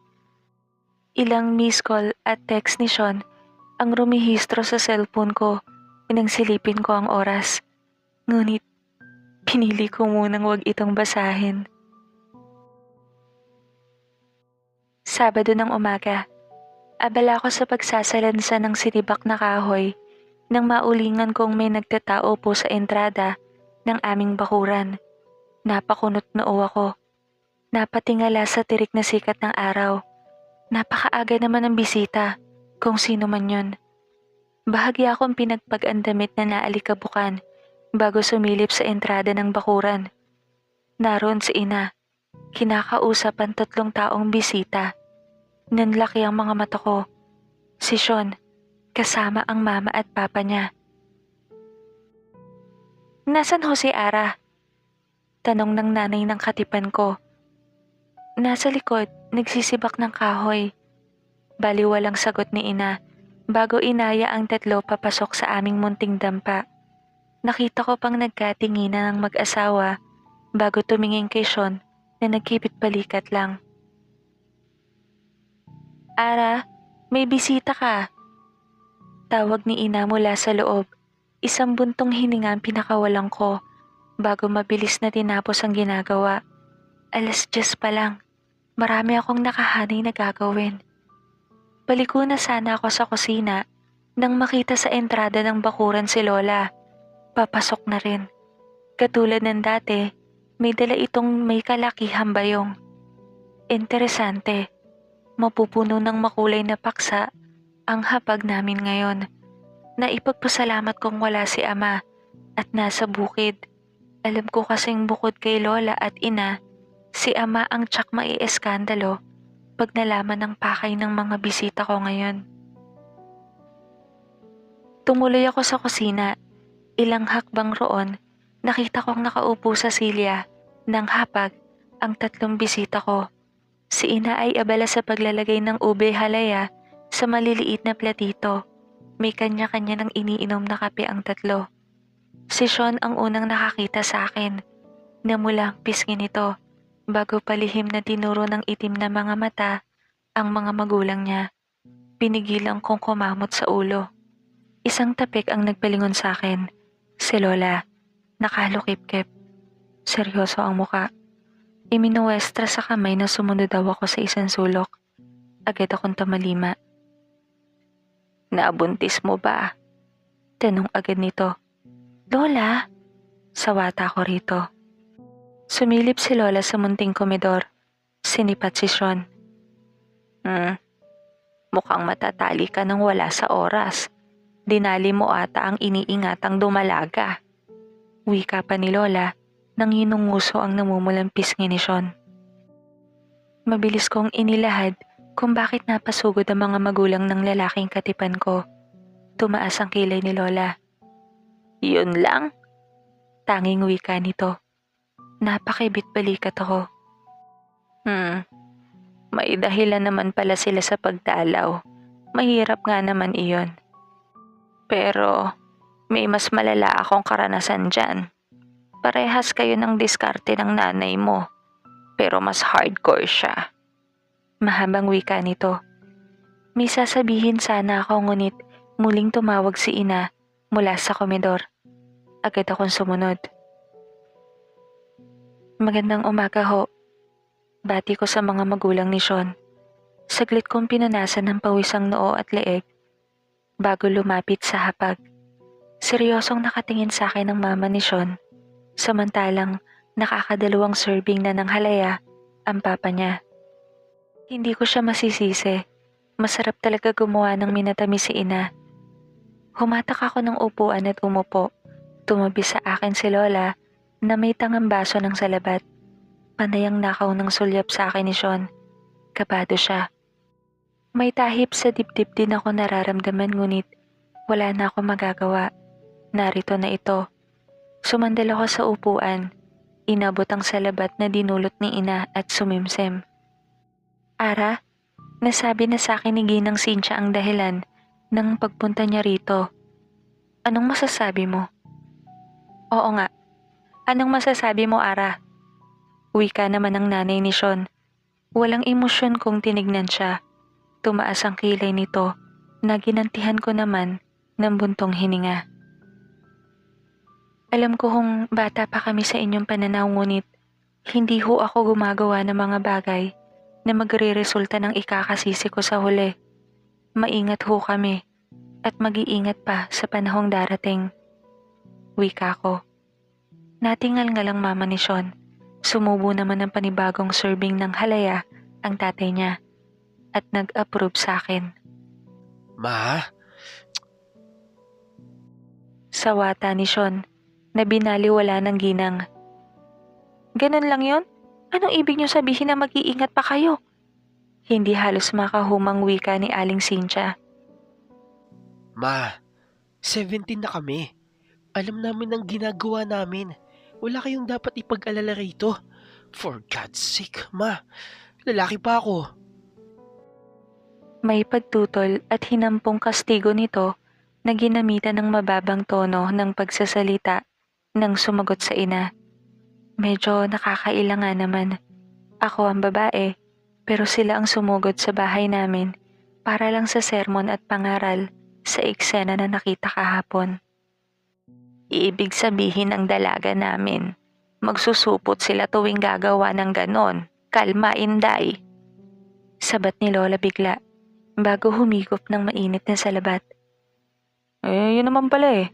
Ilang miss call at text ni Sean ang rumihistro sa cellphone ko nang silipin ko ang oras. Ngunit, pinili ko munang wag itong basahin. Sabado ng umaga, abala ko sa pagsasalansa ng sinibak na kahoy nang maulingan kong may nagtatao po sa entrada ng aming bakuran. Napakunot noo ako. Napatingala sa tirik na sikat ng araw. Napakaaga naman ang bisita, kung sino man yun. Bahagya akong pinagpag-andamit na naalikabukan bago sumilip sa entrada ng bakuran. Naroon si ina, kinakausap ang 3 taong bisita. Nanlaki ang mga mata ko. Si Sean, kasama ang mama at papa niya. "Nasaan ho si Ara?" Tanong ng nanay ng katipan ko. "Nasa likod, nagsisibak ng kahoy." Baliwalang sagot ni ina bago inaya ang 3 papasok sa aming munting dampa. Nakita ko pang nagkatinginan ng mag-asawa bago tumingin kay Sean na nagkibit balikat lang. "Ara, may bisita ka." Tawag ni ina mula sa loob. Isang buntong hininga ang pinakawalan ko bago mabilis na tinapos ang ginagawa. 10:00 pa lang. Marami akong nakahanay na gagawin. Baliko na sana ako sa kusina nang makita sa entrada ng bakuran si Lola. Papasok na rin. Katulad ng dati, may dala itong may kalakihang bayong. Interesante. Mapupuno ng makulay na paksa ang hapag namin ngayon. Naipagpasalamat kong wala si ama at nasa bukid. Alam ko kasing bukod kay Lola at ina, si ama ang tsak maieskandalo pag nalaman ng pakay ng mga bisita ko ngayon. Tumuloy ako sa kusina. Ilang hakbang roon, nakita kong nakaupo sa silya ng hapag ang 3 bisita ko. Si ina ay abala sa paglalagay ng ube halaya sa maliliit na platito. May kanya-kanya ng iniinom na kape ang 3. Si Sean ang unang nakakita sa akin. Namula ang pisngi nito bago palihim na tinuro ng itim na mga mata ang mga magulang niya. Pinigilan kong kumamot sa ulo. Isang tapik ang nagpalingon sa akin. Si Lola, nakalukip-kip. Seryoso ang muka. Iminuwestra sa kamay na sumunod daw ako sa isang sulok. Agad akong tamalima. "Nabuntis mo ba?" Tanong agad nito. "Lola?" Sawata ko rito. Sumilip si Lola sa munting komedor. Sinipat si Sean. Mukhang matatali ka nang wala sa oras. Dinali mo ata ang iniingatang dumalaga." Wika pa ni Lola nang hinunguso ang namumulang pisngi ni Sean. Mabilis kong inilahad kung bakit napasugod ang mga magulang ng lalaking katipan ko. Tumaas ang kilay ni Lola. "Yun lang?" Tanging wika nito. Napakibit balikat ako. May dahilan naman pala sila sa pagdalaw. Mahirap nga naman iyon. Pero may mas malala akong karanasan dyan. Parehas kayo ng diskarte ng nanay mo. Pero mas hardcore siya. Mahabang wika nito. May sasabihin sana ako ngunit muling tumawag si ina mula sa komedor. Agad akong sumunod. "Magandang umaga ho." Bati ko sa mga magulang ni Sean. Saglit kong pinunasan ng pawisang noo at leeg bago lumapit sa hapag. Seryosong nakatingin sa akin ang mama ni Sean, samantalang nakakadalawang serving na ng halaya ang papa niya. Hindi ko siya masisisi. Masarap talaga gumawa ng minatamis si ina. Humatak ako ng upuan at umupo. Tumabi sa akin si Lola na may tangang baso ng salabat. Panayang nakaw ng sulyap sa akin ni Sean. Kabado siya. May tahip sa dibdib din ako nararamdaman ngunit wala na ako magagawa. Narito na ito. Sumandal ako sa upuan. Inabot ang salabat na dinulot ni ina at sumimsem. "Ara, nasabi na sa akin ni Ginang Cynthia ang dahilan ng pagpunta niya rito. Anong masasabi mo?" "Oo nga. Anong masasabi mo, Ara?" Wika naman ng nanay ni Sean. Walang emosyon kung tinignan siya. Tumaas ang kilay nito na ginantihan ko naman ng buntong hininga. "Alam ko kung bata pa kami sa inyong pananaw ngunit hindi ho ako gumagawa ng mga bagay na magre-resulta ng ikakasisi ko sa huli. Maingat ho kami at mag-iingat pa sa panahong darating." Wika ko. Natingal nga lang mama ni Sean. Sumubo naman ng panibagong serving ng halaya ang tatay niya at nag-approve sa akin. "Ma, Sawata ni Sean. na binaliwala ng ginang. Ganun lang yon? Anong ibig niyo sabihin na mag-iingat pa kayo? Hindi halos makahumang wika ni Aling Cynthia. Ma, 17 na kami. Alam namin ang ginagawa namin. Wala kayong dapat ipag-alala rito. For God's sake, ma. Lalaki pa ako. May pagtutol at hinampong kastigo nito na ginamitan ng mababang tono ng pagsasalita nang sumagot sa ina. Medyo nakakaila nga naman. Ako ang babae, pero sila ang sumugod sa bahay namin para lang sa sermon at pangaral sa eksena na nakita kahapon. Ibig sabihin ng dalaga namin, magsusupot sila tuwing gagawa ng ganon. Kalma, Inday. Sabat ni Lola bigla, bago humigop ng mainit na salabat. Yun naman pala eh.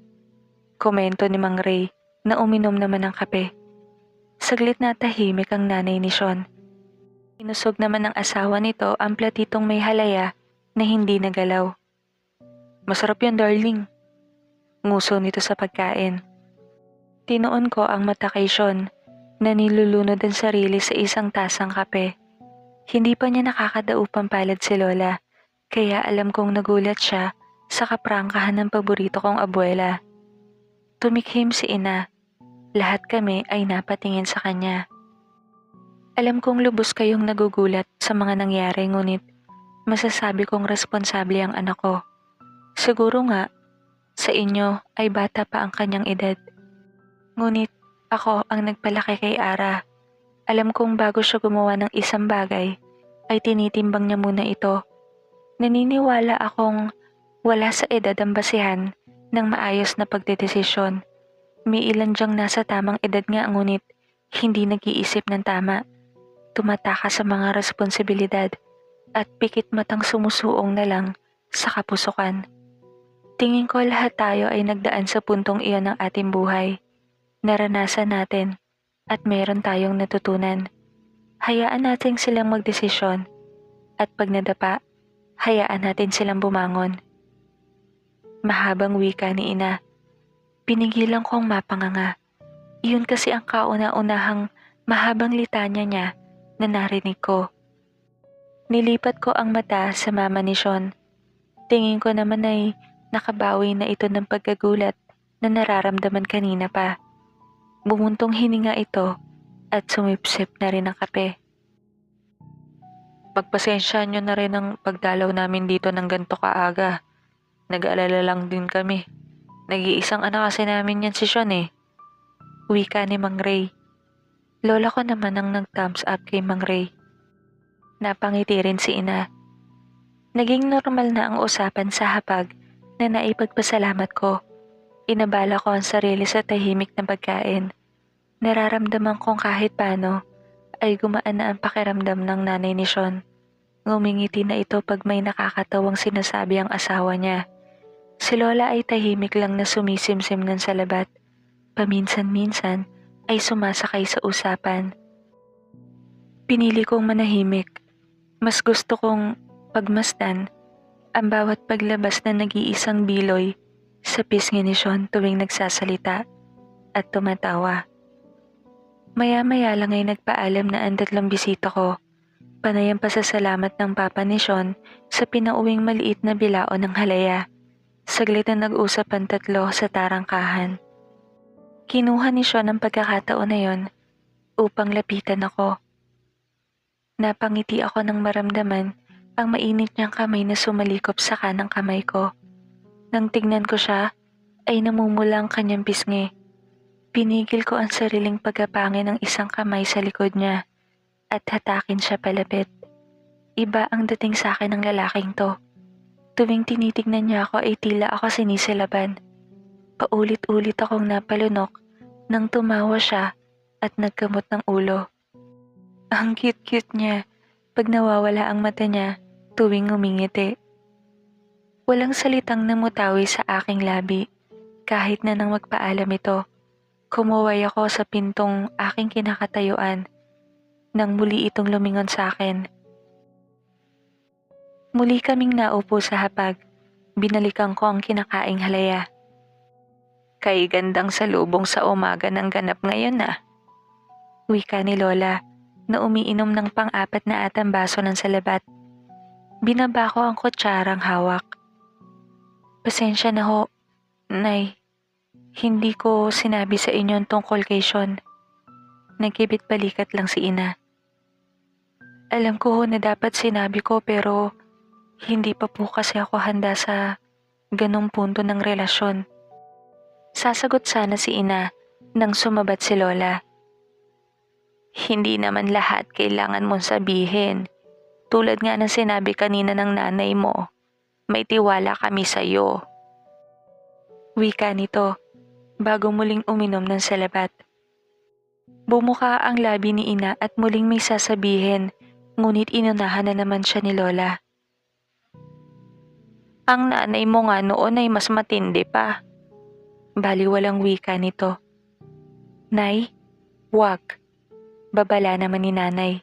Komento ni Mang Ray na uminom naman ng kape. Saglit na tahimik ang nanay ni Sean. Inusog naman ng asawa nito ang platitong may halaya na hindi nagalaw. Masarap yan, darling. Nguso nito sa pagkain. Tinoon ko ang mata kay Sean na nilulunod ang sarili sa isang tasang kape. Hindi pa niya nakakadaupang palad si Lola, kaya alam kong nagulat siya sa kaprangkahan ng paborito kong abuela. Tumikhim si ina. Lahat kami ay napatingin sa kanya. Alam kong lubos kayong nagugulat sa mga nangyari, ngunit masasabi kong responsable ang anak ko. Siguro nga, sa inyo ay bata pa ang kanyang edad. Ngunit ako ang nagpalaki kay Ara. Alam kong bago siya gumawa ng isang bagay, ay tinitimbang niya muna ito. Naniniwala akong wala sa edad ang basihan ng maayos na pagdedesisyon. May ilan diyang nasa tamang edad nga, ngunit hindi nag-iisip ng tama. Tumataka sa mga responsibilidad at pikit matang sumusuong na lang sa kapusukan. Tingin ko lahat tayo ay nagdaan sa puntong iyon ng ating buhay. Naranasan natin at meron tayong natutunan. Hayaan natin silang magdesisyon at pag nadapa, hayaan natin silang bumangon. Mahabang wika ni ina. Pinigilan kong mapanganga. Iyon kasi ang kauna-unahang mahabang litanya niya na narinig ko. Nilipat ko ang mata sa mama ni Sean. Tingin ko naman ay nakabawi na ito ng pagkagulat na nararamdaman kanina pa. Bumuntong hininga ito at sumipsip na rin ang kape. Pagpasensya nyo na rin ang pagdalaw namin dito ng ganito kaaga. Nag-aalala lang din kami. Nag-iisang anak kasi namin yan si Sean eh. Wika ni Mang Ray. Lola ko naman ang nag-thumbs up kay Mang Ray. Napangiti rin si ina. Naging normal na ang usapan sa hapag na naipagpasalamat ko. Inabala ko ang sarili sa tahimik na pagkain. Nararamdaman kong kahit paano ay gumaan na ang pakiramdam ng nanay ni Sean. Ngumingiti na ito pag may nakakatawang sinasabi ang asawa niya. Si Lola ay tahimik lang na sumisimsim ng salabat. Paminsan-minsan ay sumasakay sa usapan. Pinili kong manahimik. Mas gusto kong pagmasdan ang bawat paglabas na nag-iisang biloy sa pisngi ni Sean tuwing nagsasalita at tumatawa. Maya-maya lang ay nagpaalam na ang 3 bisita ko. Panay ang pasasalamat ng papa ni Sean sa pinauwing maliit na bilaon ng halaya. Saglit na nag-usap ang 3 sa tarangkahan. Kinuha ni Sean ang pagkakataon na yon upang lapitan ako. Napangiti ako nang maramdaman ang mainit niyang kamay na sumalikop sa kanang kamay ko. Nang tignan ko siya, ay namumula ang kanyang pisngi. Pinigil ko ang sariling pagkapangi ng isang kamay sa likod niya at hatakin siya palapit. Iba ang dating sa akin ng lalaking to. Tuwing tinitignan niya ako ay tila ako sinisilaban. Paulit-ulit akong napalunok nang tumawa siya at nagkamot ng ulo. Ang cute-cute niya pag nawawala ang mata niya tuwing ngumingiti. Walang salitang namutawi sa aking labi kahit na nang magpaalam ito. Kumuway ako sa pintong aking kinakatayuan nang muli itong lumingon sa akin. Muli kaming naupo sa hapag. Binalikan ko ang kinakaing halaya. Kay gandang salubong sa umaga ng ganap ngayon ah. Wika ni Lola na umiinom ng pang-apat na atang baso ng salabat. Binaba ko ang kutsarang hawak. Pasensya na ho, Nay. Hindi ko sinabi sa inyo tungkol kay Sean. Nagkibit balikat lang si Ina. Alam ko ho na dapat sinabi ko pero hindi pa po kasi ako handa sa ganong punto ng relasyon. Sasagot sana si Ina nang sumabat si Lola. Hindi naman lahat kailangan mong sabihin. Tulad nga ng sinabi kanina ng nanay mo, may tiwala kami sa'yo. Wika nito bago muling uminom ng salabat. Bumuka ang labi ni Ina at muling may sasabihin, ngunit inunahan na naman siya ni Lola. Ang nanay mo nga noon ay mas matindi pa. Baliwalang wika nito. Nay, wag. Babala naman ni nanay.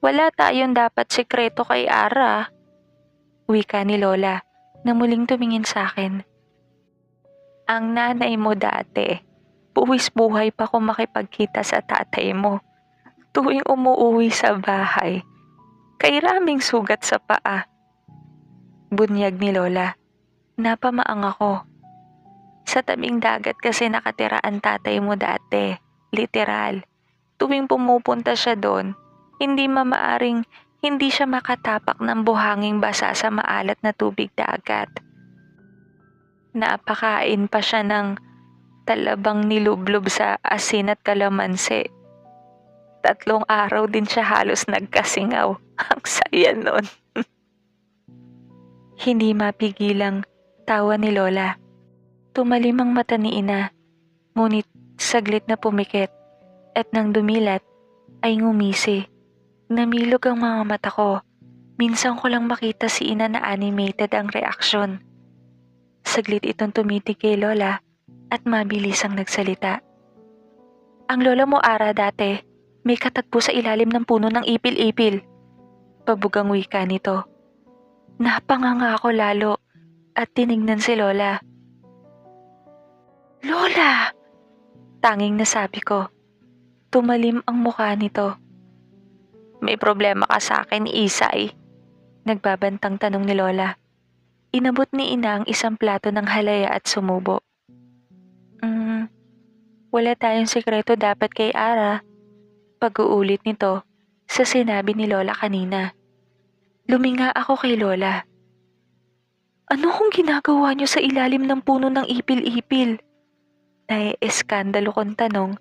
Wala tayong dapat sikreto kay Ara. Wika ni Lola na muling tumingin sa akin. Ang nanay mo dati, buwis buhay pa kung makipagkita sa tatay mo. Tuwing umuuwi sa bahay, kay raming sugat sa paa. Bunyag ni Lola. Napamaang ako. Sa tabing dagat kasi nakatira ang tatay mo dati. Literal. Tuwing pumupunta siya doon, hindi siya makatapak ng buhanging basa sa maalat na tubig dagat. Napakain pa siya ng talabang nilublob sa asin at kalamansi. 3 araw din siya halos nagkasingaw. Ang saya nun. Hindi mapigilang tawa ni Lola. Tumalim ang mata ni Ina, ngunit saglit na pumikit at nang dumilat ay ngumisi. Namilog ang mga mata ko. Minsan ko lang makita si Ina na animated ang reaksyon. Saglit itong tumitig kay Lola at mabilis ang nagsalita. Ang lola mo Ara dati, may katagpo sa ilalim ng puno ng ipil-ipil. Pabugang wika nito. Napanganga ako lalo at tinignan si Lola. Lola! Tanging nasabi ko. Tumalim ang mukha nito. May problema ka sa akin, Isay? Nagbabantang tanong ni Lola. Inabot ni Ina ang isang plato ng halaya at sumubo. Wala tayong sikreto dapat kay Ara. Pag-uulit nito sa sinabi ni Lola kanina. Luminga ako kay Lola. Ano kung ginagawa niyo sa ilalim ng puno ng ipil-ipil? Naieskandalo kong tanong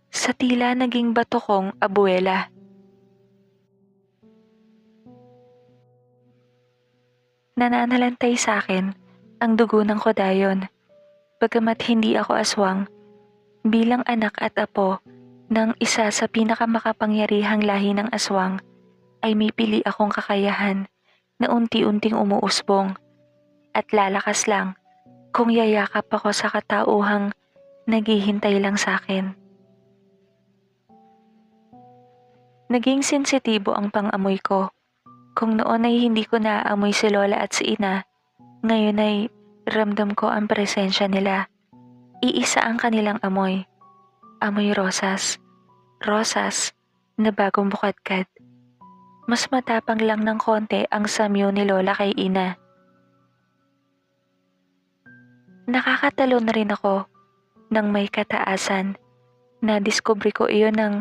sa tila naging bato kong abuela. Nananalantay sa akin ang dugo ng kodayon. Bagamat hindi ako aswang, bilang anak at apo ng isa sa pinakamakapangyarihang lahi ng aswang, ay may pili akong kakayahan na unti-unting umuusbong at lalakas lang kung yayakap ako sa katauhang naghihintay lang sa akin. Naging sensitibo ang pang-amoy ko. Kung noon ay hindi ko naaamoy si Lola at si Ina, ngayon ay ramdam ko ang presensya nila. Iisa ang kanilang amoy. Amoy rosas. Rosas na bagong bukadkad. Mas matapang lang ng konti ang samyo ni Lola kay Ina. Nakakatalon na rin ako ng may kataasan. Nadiskubre ko iyon nang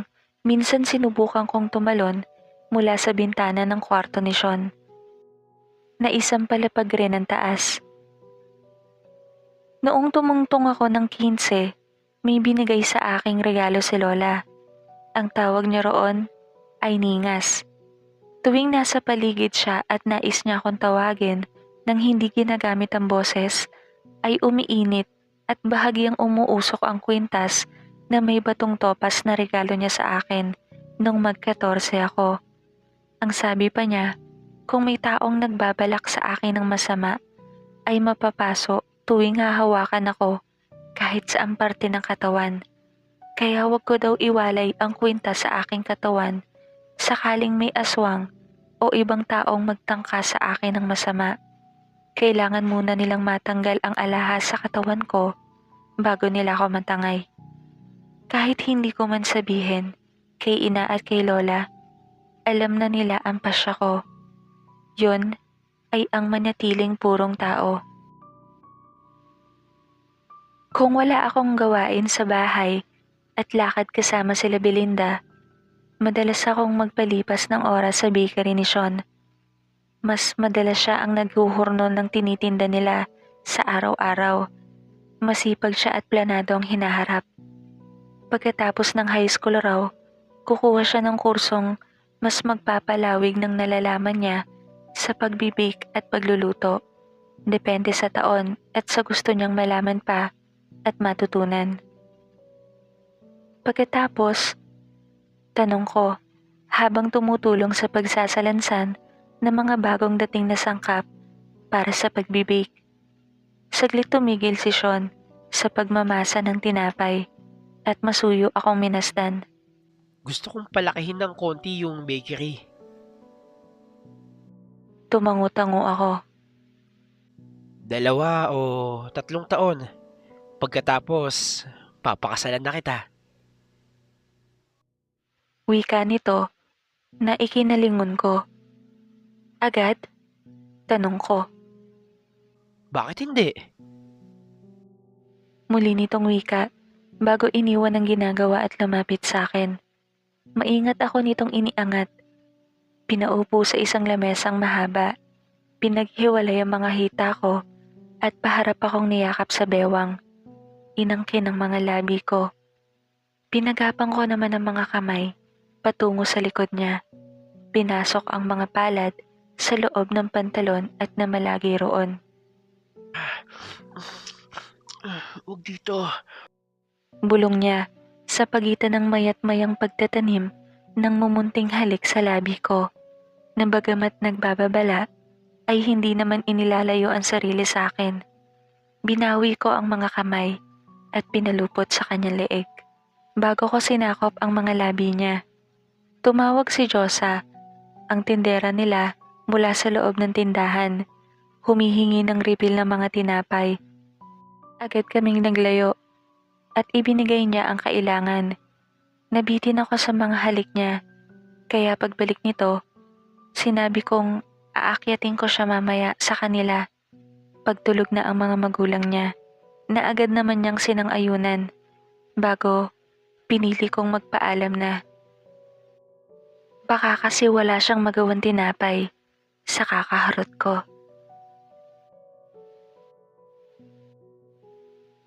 minsan sinubukan kong tumalon mula sa bintana ng kwarto ni Sean. Naisampalapag rin ang taas. Noong tumungtong ako ng 15, may binigay sa aking regalo si Lola. Ang tawag niya roon ay Ningas. Tuwing nasa paligid siya at nais niya akong tawagin nang hindi ginagamit ang boses, ay umiinit at bahagyang umuusok ang kwintas na may batong topas na regalo niya sa akin nung mag-14 ako. Ang sabi pa niya, kung may taong nagbabalak sa akin ng masama, ay mapapaso tuwing hahawakan ako kahit saang parte ng katawan. Kaya wag ko daw iwalay ang kwintas sa aking katawan sakaling may aswang o ibang taong magtangka sa akin ng masama. Kailangan muna nilang matanggal ang alahas sa katawan ko bago nila ako matangay. Kahit hindi ko man sabihin, kay ina at kay lola, alam na nila ang pasya ko. Yun ay ang manatiling purong tao. Kung wala akong gawain sa bahay at lakad kasama sila Belinda, madalas akong magpalipas ng oras sa bakery ni Sean. Mas madalas siya ang naghuhurno ng tinitinda nila sa araw-araw. Masipag siya at planado ang hinaharap. Pagkatapos ng high school raw, kukuha siya ng kursong mas magpapalawig ng nalalaman niya sa pagbibake at pagluluto. Depende sa taon at sa gusto niyang malaman pa at matutunan. Pagkatapos, tanong ko, habang tumutulong sa pagsasalansan ng mga bagong dating na sangkap para sa pagbibake. Saglit tumigil si Sean sa pagmamasa ng tinapay at masuyo akong minasdan. Gusto kong palakihin ng konti yung bakery. Tumango-tango ako. 2 o 3 taon. Pagkatapos, papakasalan na kita. Wika nito na ikinalingon ko. Agad? Tanong ko. Bakit hindi? Muli nitong wika bago iniwan ang ginagawa at lumapit sa akin. Maingat ako nitong iniangat. Pinaupo sa isang lamesang mahaba. Pinaghiwalay ang mga hita ko at paharap akong niyakap sa bewang. Inangkin ang mga labi ko. Pinagapang ko naman ang mga kamay patungo sa likod niya. Pinasok ang mga palad sa loob ng pantalon at namalagi roon. Huwag dito. Bulong niya sa pagitan ng mayat-mayang pagtatanim ng mumunting halik sa labi ko, na bagamat nagbababala ay hindi naman inilalayo ang sarili sa akin. Binawi ko ang mga kamay at pinalupot sa kanyang leeg bago ko sinakop ang mga labi niya. Tumawag si Josa, ang tindera nila, mula sa loob ng tindahan, humihingi ng refill ng mga tinapay. Agad kaming naglayo at ibinigay niya ang kailangan. Nabitin ako sa mga halik niya, kaya pagbalik nito, sinabi kong aakyatin ko siya mamaya sa kanila. Pagtulog na ang mga magulang niya, na agad naman niyang sinang-ayunan, bago pinili kong magpaalam na. Baka kasi wala siyang magawang tinapay sa kakaharot ko.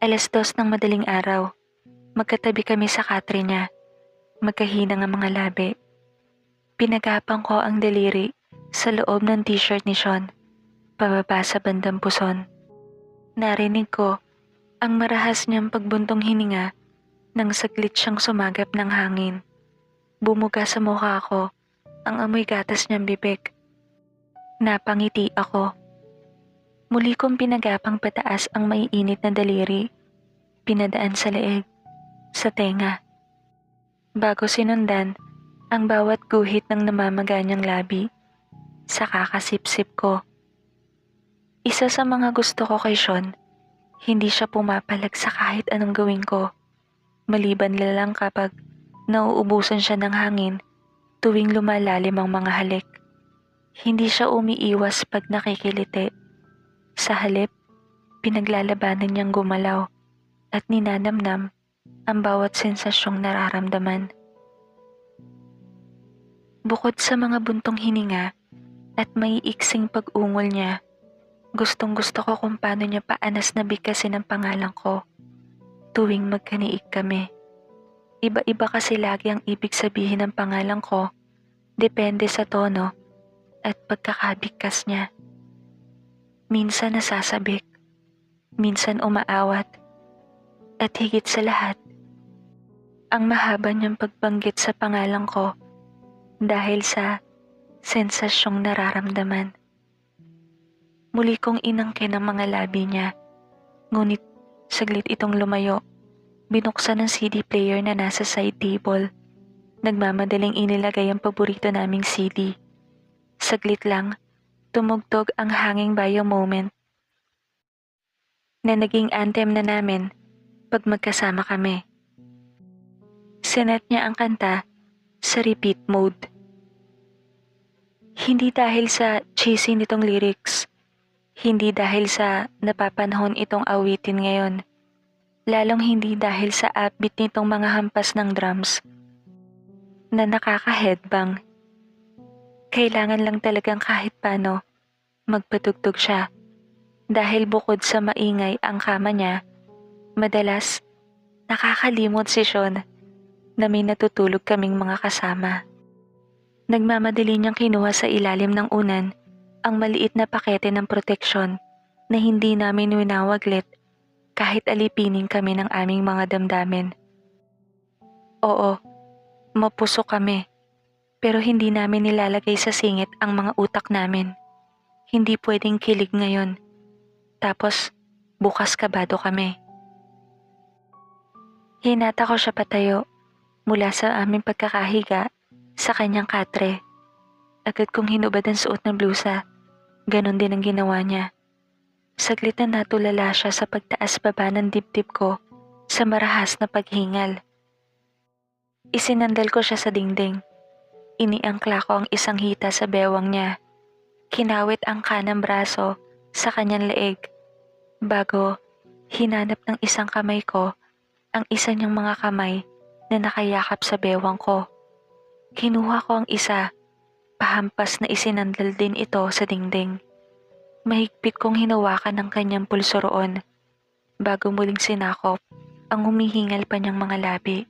2:00 ng madaling araw, magkatabi kami sa katre niya. Magkahinang ang mga labi. Pinagapang ko ang daliri sa loob ng t-shirt ni Sean, pababa sa bandang puson. Narinig ko ang marahas niyang pagbuntong hininga nang saglit siyang sumagap ng hangin. Bumuga sa mukha ko ang amoy gatas niyang bibig. Napangiti ako. Muli kong pinagapang pataas ang maiinit na daliri. Pinadaan sa leeg, sa tenga. Bago sinundan ang bawat guhit ng namamaga niyang labi sa kakasipsip ko. Isa sa mga gusto ko kay Sean, hindi siya pumapalag sa kahit anong gawin ko. Maliban na lang kapag nauubusan siya ng hangin tuwing lumalalim ang mga halik. Hindi siya umiiwas pag nakikiliti. Sa halip, pinaglalabanan niyang gumalaw at ninanamnam ang bawat sensasyong nararamdaman. Bukod sa mga buntong hininga at maiiksing pag-ungol niya, gustong-gusto ko kung paano niya paanas na bigkasin ang pangalan ko tuwing magkaniik kami. Iba-iba kasi lagi ang ibig sabihin ng pangalan ko, depende sa tono at pagkakabigkas niya. Minsan nasasabik, minsan umaawat, at higit sa lahat, ang mahaba niyang pagbanggit sa pangalan ko dahil sa sensasyong nararamdaman. Muli kong inangkin ang mga labi niya, ngunit saglit itong lumayo. Binuksan ang CD player na nasa side table. Nagmamadaling inilagay ang paborito naming CD. Saglit lang, tumugtog ang Hanging by a Moment na naging anthem na namin pag magkasama kami. Sinet niya ang kanta sa repeat mode. Hindi dahil sa cheesy nitong lyrics, hindi dahil sa napapanahon itong awitin ngayon, lalong hindi dahil sa upbeat nitong mga hampas ng drums na nakaka-headbang. Kailangan lang talagang kahit paano magpatugtog siya dahil bukod sa maingay ang kama niya, madalas nakakalimot si Sean na may natutulog kaming mga kasama. Nagmamadali niyang kinuha sa ilalim ng unan ang maliit na pakete ng proteksyon na hindi namin winawaglit kahit alipinin kami ng aming mga damdamin. Oo, mapusok kami, pero hindi namin nilalagay sa singit ang mga utak namin. Hindi pwedeng kilig ngayon, tapos bukas kabado kami. Hinata ko siya patayo mula sa aming pagkakahiga sa kanyang katre. Agad kong hinubad ang suot ng blusa. Ganon din ang ginawa niya. Saglit na natulala siya sa pagtaas baba ng dibdib ko sa marahas na paghingal. Isinandal ko siya sa dingding. Iniangkla ko ang isang hita sa bewang niya. Kinawit ang kanang braso sa kanyang leeg. Bago, hinanap ng isang kamay ko ang isa niyang mga kamay na nakayakap sa bewang ko. Kinuha ko ang isa, pahampas na isinandal din ito sa dingding. Mahigpit kong hinawakan ng kanyang pulso roon, bago muling sinakop ang humihingal pa niyang mga labi.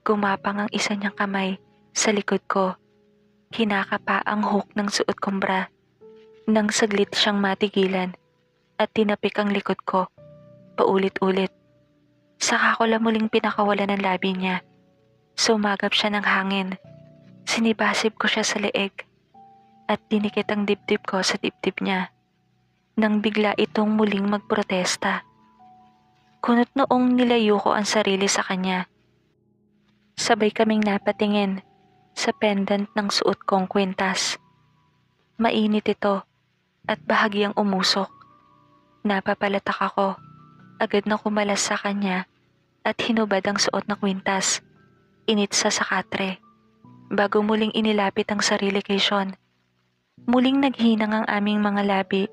Gumapang ang isa niyang kamay sa likod ko. Hinakapa ang hook ng suot kong bra. Nang saglit siyang matigilan at tinapik ang likod ko, paulit-ulit. Saka ko lang muling pinakawalan ng labi niya. Sumagap siya ng hangin. Sinibasib ko siya sa leeg at dinikit ang dibdib ko sa dibdib niya. Nang bigla itong muling magprotesta. Kunot noong nilayo ko ang sarili sa kanya. Sabay kaming napatingin sa pendant ng suot kong kwintas. Mainit ito at bahagyang umusok. Napapalatak ako. Agad na kumalas sa kanya at hinubad ang suot na kwintas. Initsa sa katre, bago muling inilapit ang sarili kay Sean. Muling naghinang ang aming mga labi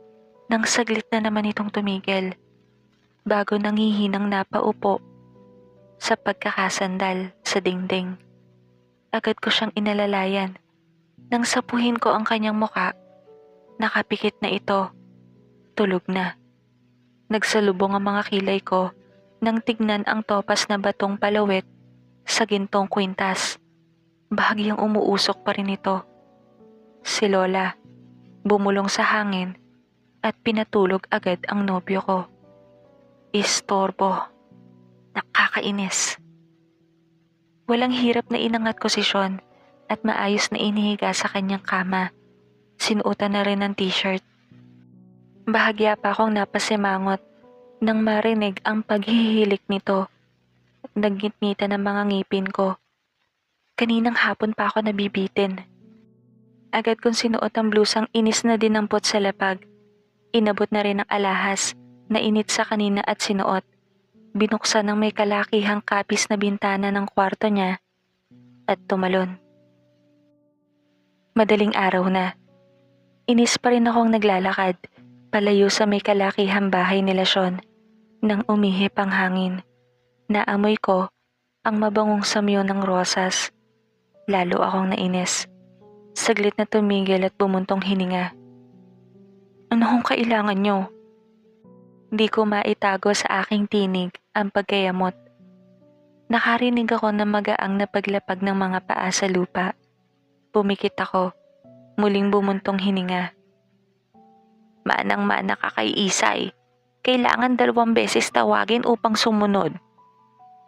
nang saglit na naman itong tumigil, bago nangihinang napaupo sa pagkakasandal sa dingding. Agad ko siyang inalalayan. Nang sapuhin ko ang kanyang muka, nakapikit na ito. Tulog na. Nagsalubong ang mga kilay ko nang tignan ang topas na batong palawit sa gintong kwintas. Bahagyang umuusok pa rin ito. Si Lola, bumulong sa hangin at pinatulog agad ang nobyo ko. Istorbo. Nakakainis. Walang hirap na inangat ko si Sean at maayos na inihiga sa kanyang kama. Sinuotan na rin ng t-shirt. Bahagya pa akong napasimangot nang marinig ang paghihilik nito. Naggitngitan ng mga ngipin ko. Kaninang hapon pa ako nabibitin. Agad kong sinuot ang blusang inis na dinampot sa lapag. Inabot na rin ang alahas na init sa kanina at sinuot. Binuksan ng may kalakihang kapis na bintana ng kwarto niya at tumalon. Madaling araw na. Inis pa rin akong naglalakad palayo sa may kalakihang bahay nila Sean nang umihip ang hangin. Naamoy ko ang mabangong samyo ng rosas. Lalo akong nainis. Saglit na tumigil at bumuntong hininga. Ano hong kailangan nyo? Di ko maitago sa aking tinig ang pagkayamot. Nakarinig ako ng magaang na paglapag ng mga paa sa lupa. Pumikit ako. Muling bumuntong hininga. Manang-mana ka kay Isay. Kailangan 2 beses tawagin upang sumunod.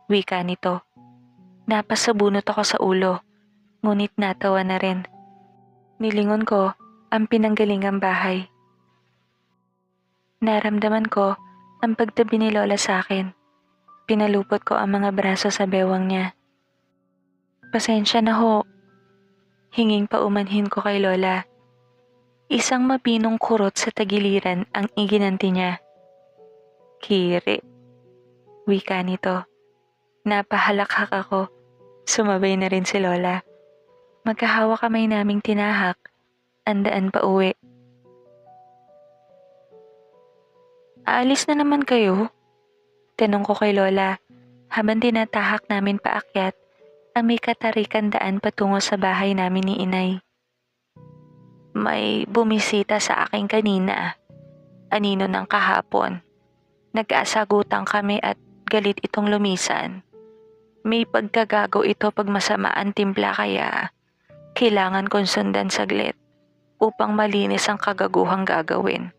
Wika nito. Napasabunot ako sa ulo, ngunit natawa na rin. Nilingon ko ang pinanggalingang bahay. Naramdaman ko ang pagtabi ni Lola sa akin. Pinalupot ko ang mga braso sa bewang niya. Pasensya na ho. Hinging paumanhin ko kay Lola. Isang mapinong kurot sa tagiliran ang iginanti niya. Kiri. Wika nito. Napahalakhak ako. Sumabay na rin si Lola. Magkahawa kamay naming tinahak. Andaan pa uwi. Aalis na naman kayo? Tanong ko kay Lola habang tinatahak namin paakyat ang may katarikan daan patungo sa bahay namin ni Inay. May bumisita sa akin kanina. Anino ng kahapon. Nag-aasagutan kami at galit itong lumisan. May pagkagago ito pag masama ang timpla kaya kailangan kong sundan saglit upang malinis ang kagaguhang gagawin.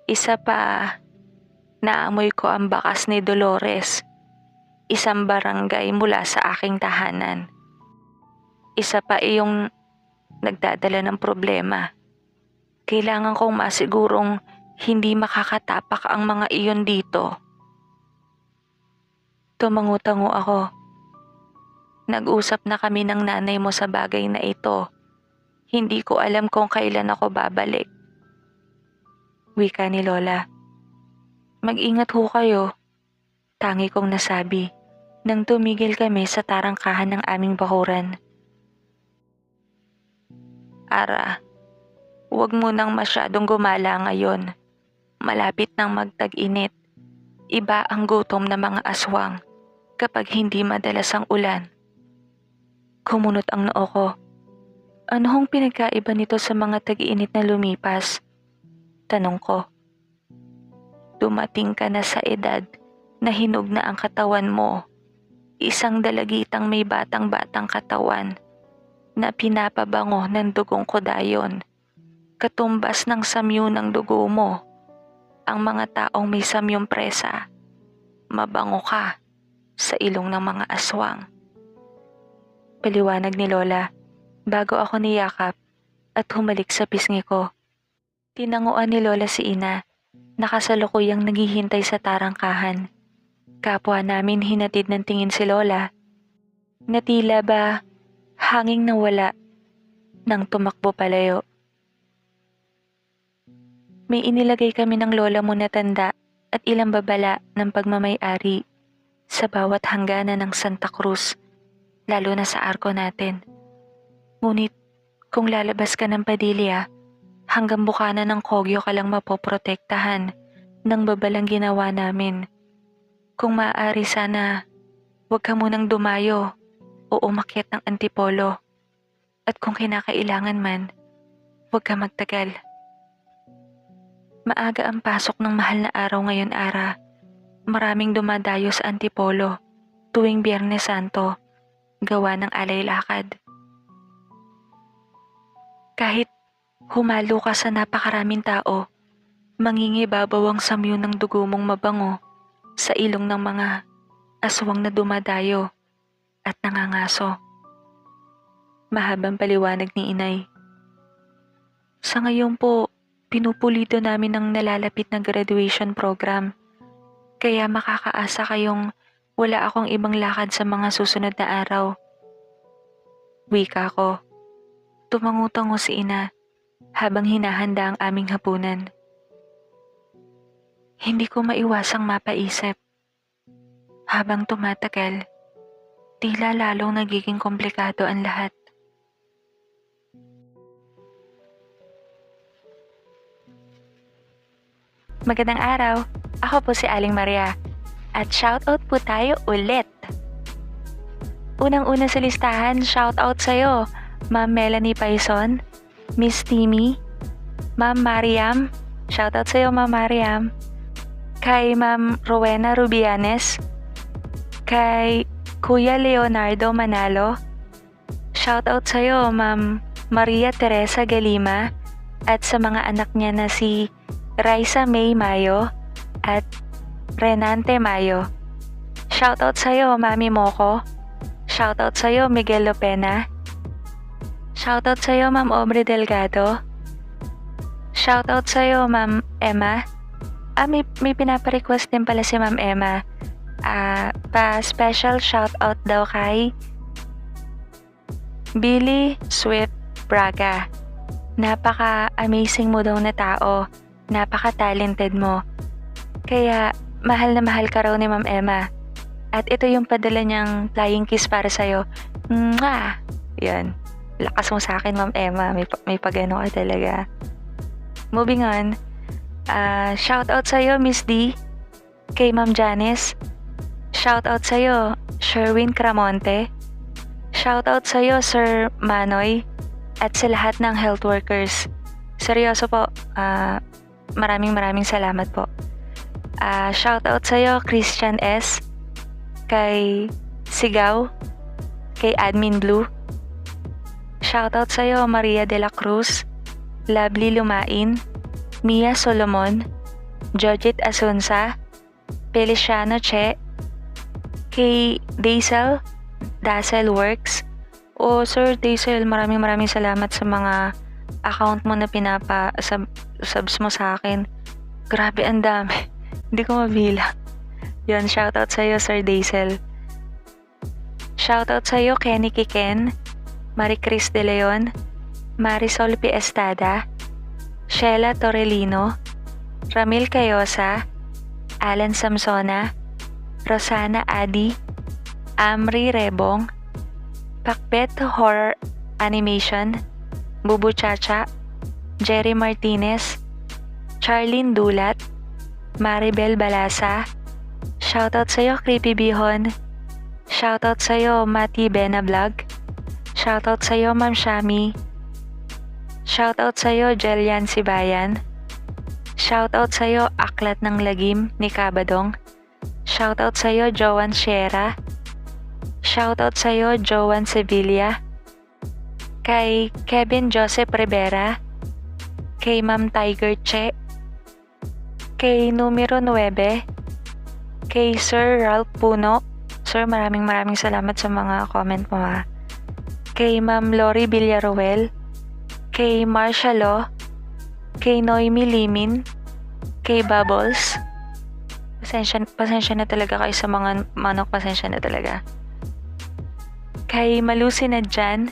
Isa pa, naamoy ko ang bakas ni Dolores, isang barangay mula sa aking tahanan. Isa pa iyong nagdadala ng problema. Kailangan kong masigurong hindi makakatapak ang mga iyon dito. Tumangu-tango ako. Nag-usap na kami ng nanay mo sa bagay na ito. Hindi ko alam kung kailan ako babalik. Wika ni Lola. Mag-ingat ho kayo. Tangi kong nasabi nang tumigil kami sa tarangkahan ng aming bakuran. Ara, huwag mo nang masyadong gumala ngayon. Malapit nang magtag-init. Iba ang gutom ng mga aswang kapag hindi madalas ang ulan. Kumunot ang noo ko. Ano hong pinagkaiba nito sa mga tag-init na lumipas? Tanong ko. Dumating ka na sa edad na hinog na ang katawan mo. Isang dalagitang may batang-batang katawan na pinapabango ng dugong kodayon. Katumbas ng samyo ng dugo mo. Ang mga taong may samyong presa. Mabango ka sa ilong ng mga aswang. Paliwanag ni Lola bago ako niyakap at humalik sa pisngi ko. Tinanguan ni Lola si Ina, nakasalukuyang naghihintay sa tarangkahan. Kapwa namin hinatid ng tingin si Lola, na tila ba hanging nawala nang tumakbo palayo. May inilagay kami ng lola mo na tanda at ilang babala ng pagmamay-ari sa bawat hangganan ng Santa Cruz, lalo na sa arko natin. Ngunit kung lalabas ka ng Padilla, hanggang bukana ng Kogyo ka lang mapoprotektahan ng babalang ginawa namin. Kung maaari sana, huwag ka munang dumayo o umakyat ng Antipolo. At kung kinakailangan man, huwag ka magtagal. Maaga ang pasok ng mahal na araw ngayon, Ara. Maraming dumadayo sa Antipolo tuwing Biyernes Santo, gawa ng alay lakad. Kahit humalo ka sa napakaraming tao, mangingibabaw ang samyo ng dugo mong mabango sa ilong ng mga aswang na dumadayo at nangangaso. Mahabang paliwanag ni Inay. Sa ngayon po, pinupulido namin ang nalalapit na graduation program. Kaya makakaasa kayong wala akong ibang lakad sa mga susunod na araw. Wika ko. Tumangutango si Ina habang hinahanda ang aming hapunan. Hindi ko maiwasang mapaisip. Habang tumatagal, tila lalong nagiging komplikado ang lahat. Magandang araw. Ako po si Aling Maria. At shoutout po tayo ulit. Unang-una sa listahan, shoutout sa'yo, Ma'am Melanie Paison, Miss Timmy, Ma'am Mariam. Shoutout sa'yo, Ma'am Mariam. Kay Ma'am Rowena Rubianes. Kay Kuya Leonardo Manalo. Shoutout sa'yo, Ma'am Maria Teresa Galima. At sa mga anak niya na si Raisa May Mayo at Renante Mayo. Shoutout sa'yo, Mami Moko. Shoutout sa'yo, Miguel Lopena. Shoutout sa'yo, Ma'am Aubrey Delgado. Shoutout sa'yo, Ma'am Emma. May pinapa-request din pala si Ma'am Emma. Pa-special shoutout daw kay Billy Swift Braga. Napaka-amazing mo daw na tao. Napaka-talented mo. Kaya mahal na mahal ka raw ni Ma'am Emma. At ito yung padala niyang flying kiss para sa'yo. Mwah! Yan. Lakas mo sa akin, Ma'am Emma. May pagano ka talaga. Moving on. Shout out sa'yo, Miss D. Kay Ma'am Janice. Shout out sa'yo, Sherwin Cramonte. Shout out sa'yo, Sir Manoy. At sa lahat ng health workers. Seryoso po, maraming salamat po. Shout out sa'yo, Christian S. Kay Sigaw. Kay Admin Blue. Shout out sa'yo, Maria de la Cruz. Lovely Lumain. Mia Solomon. Jojit Asunsa. Feliciano Che. Kay Dazzle Works. Sir Dazzle, maraming salamat sa mga account mo na subs mo sa akin. Grabe, ang dami. Hindi ko mabilang. Yun, shoutout sa'yo, Sir Dazzle. Shoutout sa'yo, Kenny Kiken, Marie Chris De Leon, Marisol P. Estada, Sheila Torrelino, Ramil Cayosa, Alan Samsona, Rosana Adi, Amri Rebong, Pakbet Horror Animation, Bubu Chacha, Jerry Martinez, Charlene Dulat, Maribel Balasa. Shoutout sa'yo, Creepy Bihon. Shoutout sa'yo, Mati Bena Vlog. Shoutout sa'yo, Ma'am Shami. Shoutout sa'yo, Jelian Sibayan. Shoutout sa'yo, Aklat ng Lagim ni Kabadong. Shoutout sa'yo, Joan Sierra. Shoutout sa'yo, Joan Sevilla. Kay Kevin Joseph Rivera. Kay Ma'am Tiger Che. Kay numero 9. Kay Sir Ralph Puno. Sir, maraming salamat sa mga comment mo ha. Kay Ma'am Lori Villaruel. Kay Marcia Lo. Kay Noemi Limin. Kay Bubbles. Pasensya na talaga kayo sa mga manok. Pasensya na talaga. Kay Malusi Nadjan.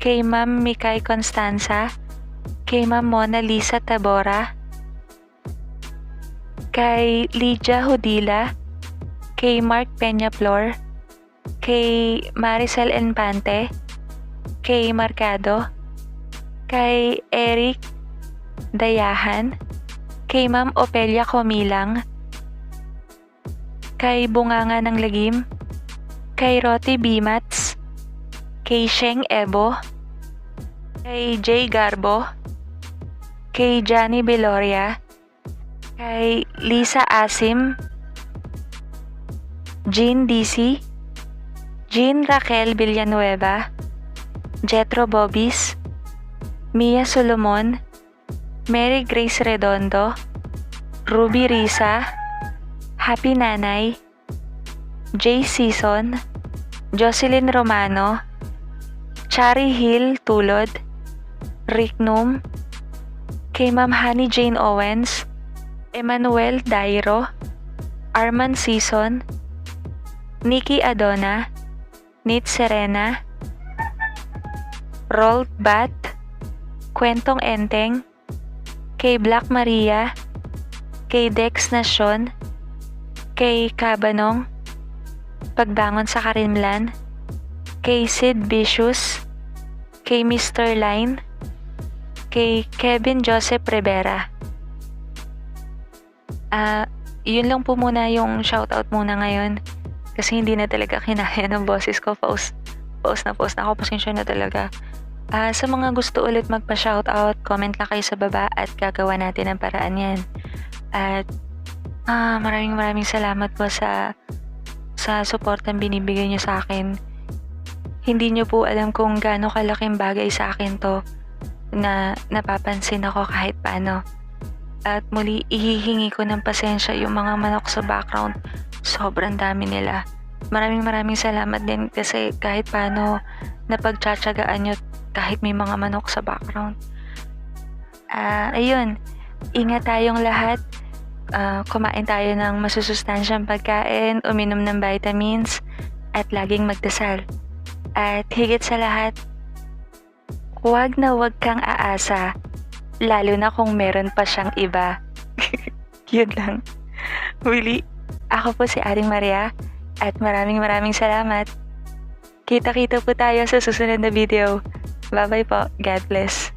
Kay Ma'am Mikay Constanza. Kay Ma'am Mona Lisa Tabora. Kay Lydia Hodila. Kay Mark Peña Flor. Kay Maricel Enfante. Kay Marcado. Kay Eric Dayahan. Kay Ma'am Opelia Comilang. Kay Bunganga ng Lagim. Kay Roti Bimats. Kay Sheng Ebo. Kay Jay Garbo. Kay Johnny Beloria. Kay Lisa Asim. Jean DC. Jean Raquel Villanueva. Jetro Bobis. Mia Solomon. Mary Grace Redondo. Ruby Risa. Happy Nanay. Jay Season. Jocelyn Romano. Chari Hill Tulod. Rick Num. Kay Ma'am Honey Jane Owens. Emmanuel Dairo. Arman Season. Nikki Adona. Nit Serena. Rolled Bat. Kwentong Enteng. Kay Black Maria. Kay Dex Nation. Kay Kabanong. Pagbangon sa Karimlan. Kay Sid Vicious. Kay Mr. Line. Kay Kevin Joseph Rivera. Yun lang po muna yung shoutout muna ngayon. Kasi hindi na talaga kinaya ng boses ko. Post na ako. Pasensya na talaga. Sa mga gusto ulit magpa-shoutout, comment lang kayo sa baba at gagawa natin ang paraan yan. At maraming salamat po sa suportang binibigay niyo sa akin. Hindi niyo po alam kung gaano kalaking bagay sa akin to na napapansin ako kahit paano. At muli, ihihingi ko ng pasensya yung mga manok sa background. Sobrang dami nila. Maraming salamat din kasi kahit paano napagtsatsagaan nyo kahit may mga manok sa background. Ayun, ingat tayong lahat. Kumain tayo ng masusustansyang pagkain, uminom ng vitamins, at laging magdasal. At higit sa lahat, huwag kang aasa, lalo na kung meron pa siyang iba. Yun lang. Willie, ako po si Aling Maria at maraming salamat. Kita-kita po tayo sa susunod na video. Bye-bye po. God bless.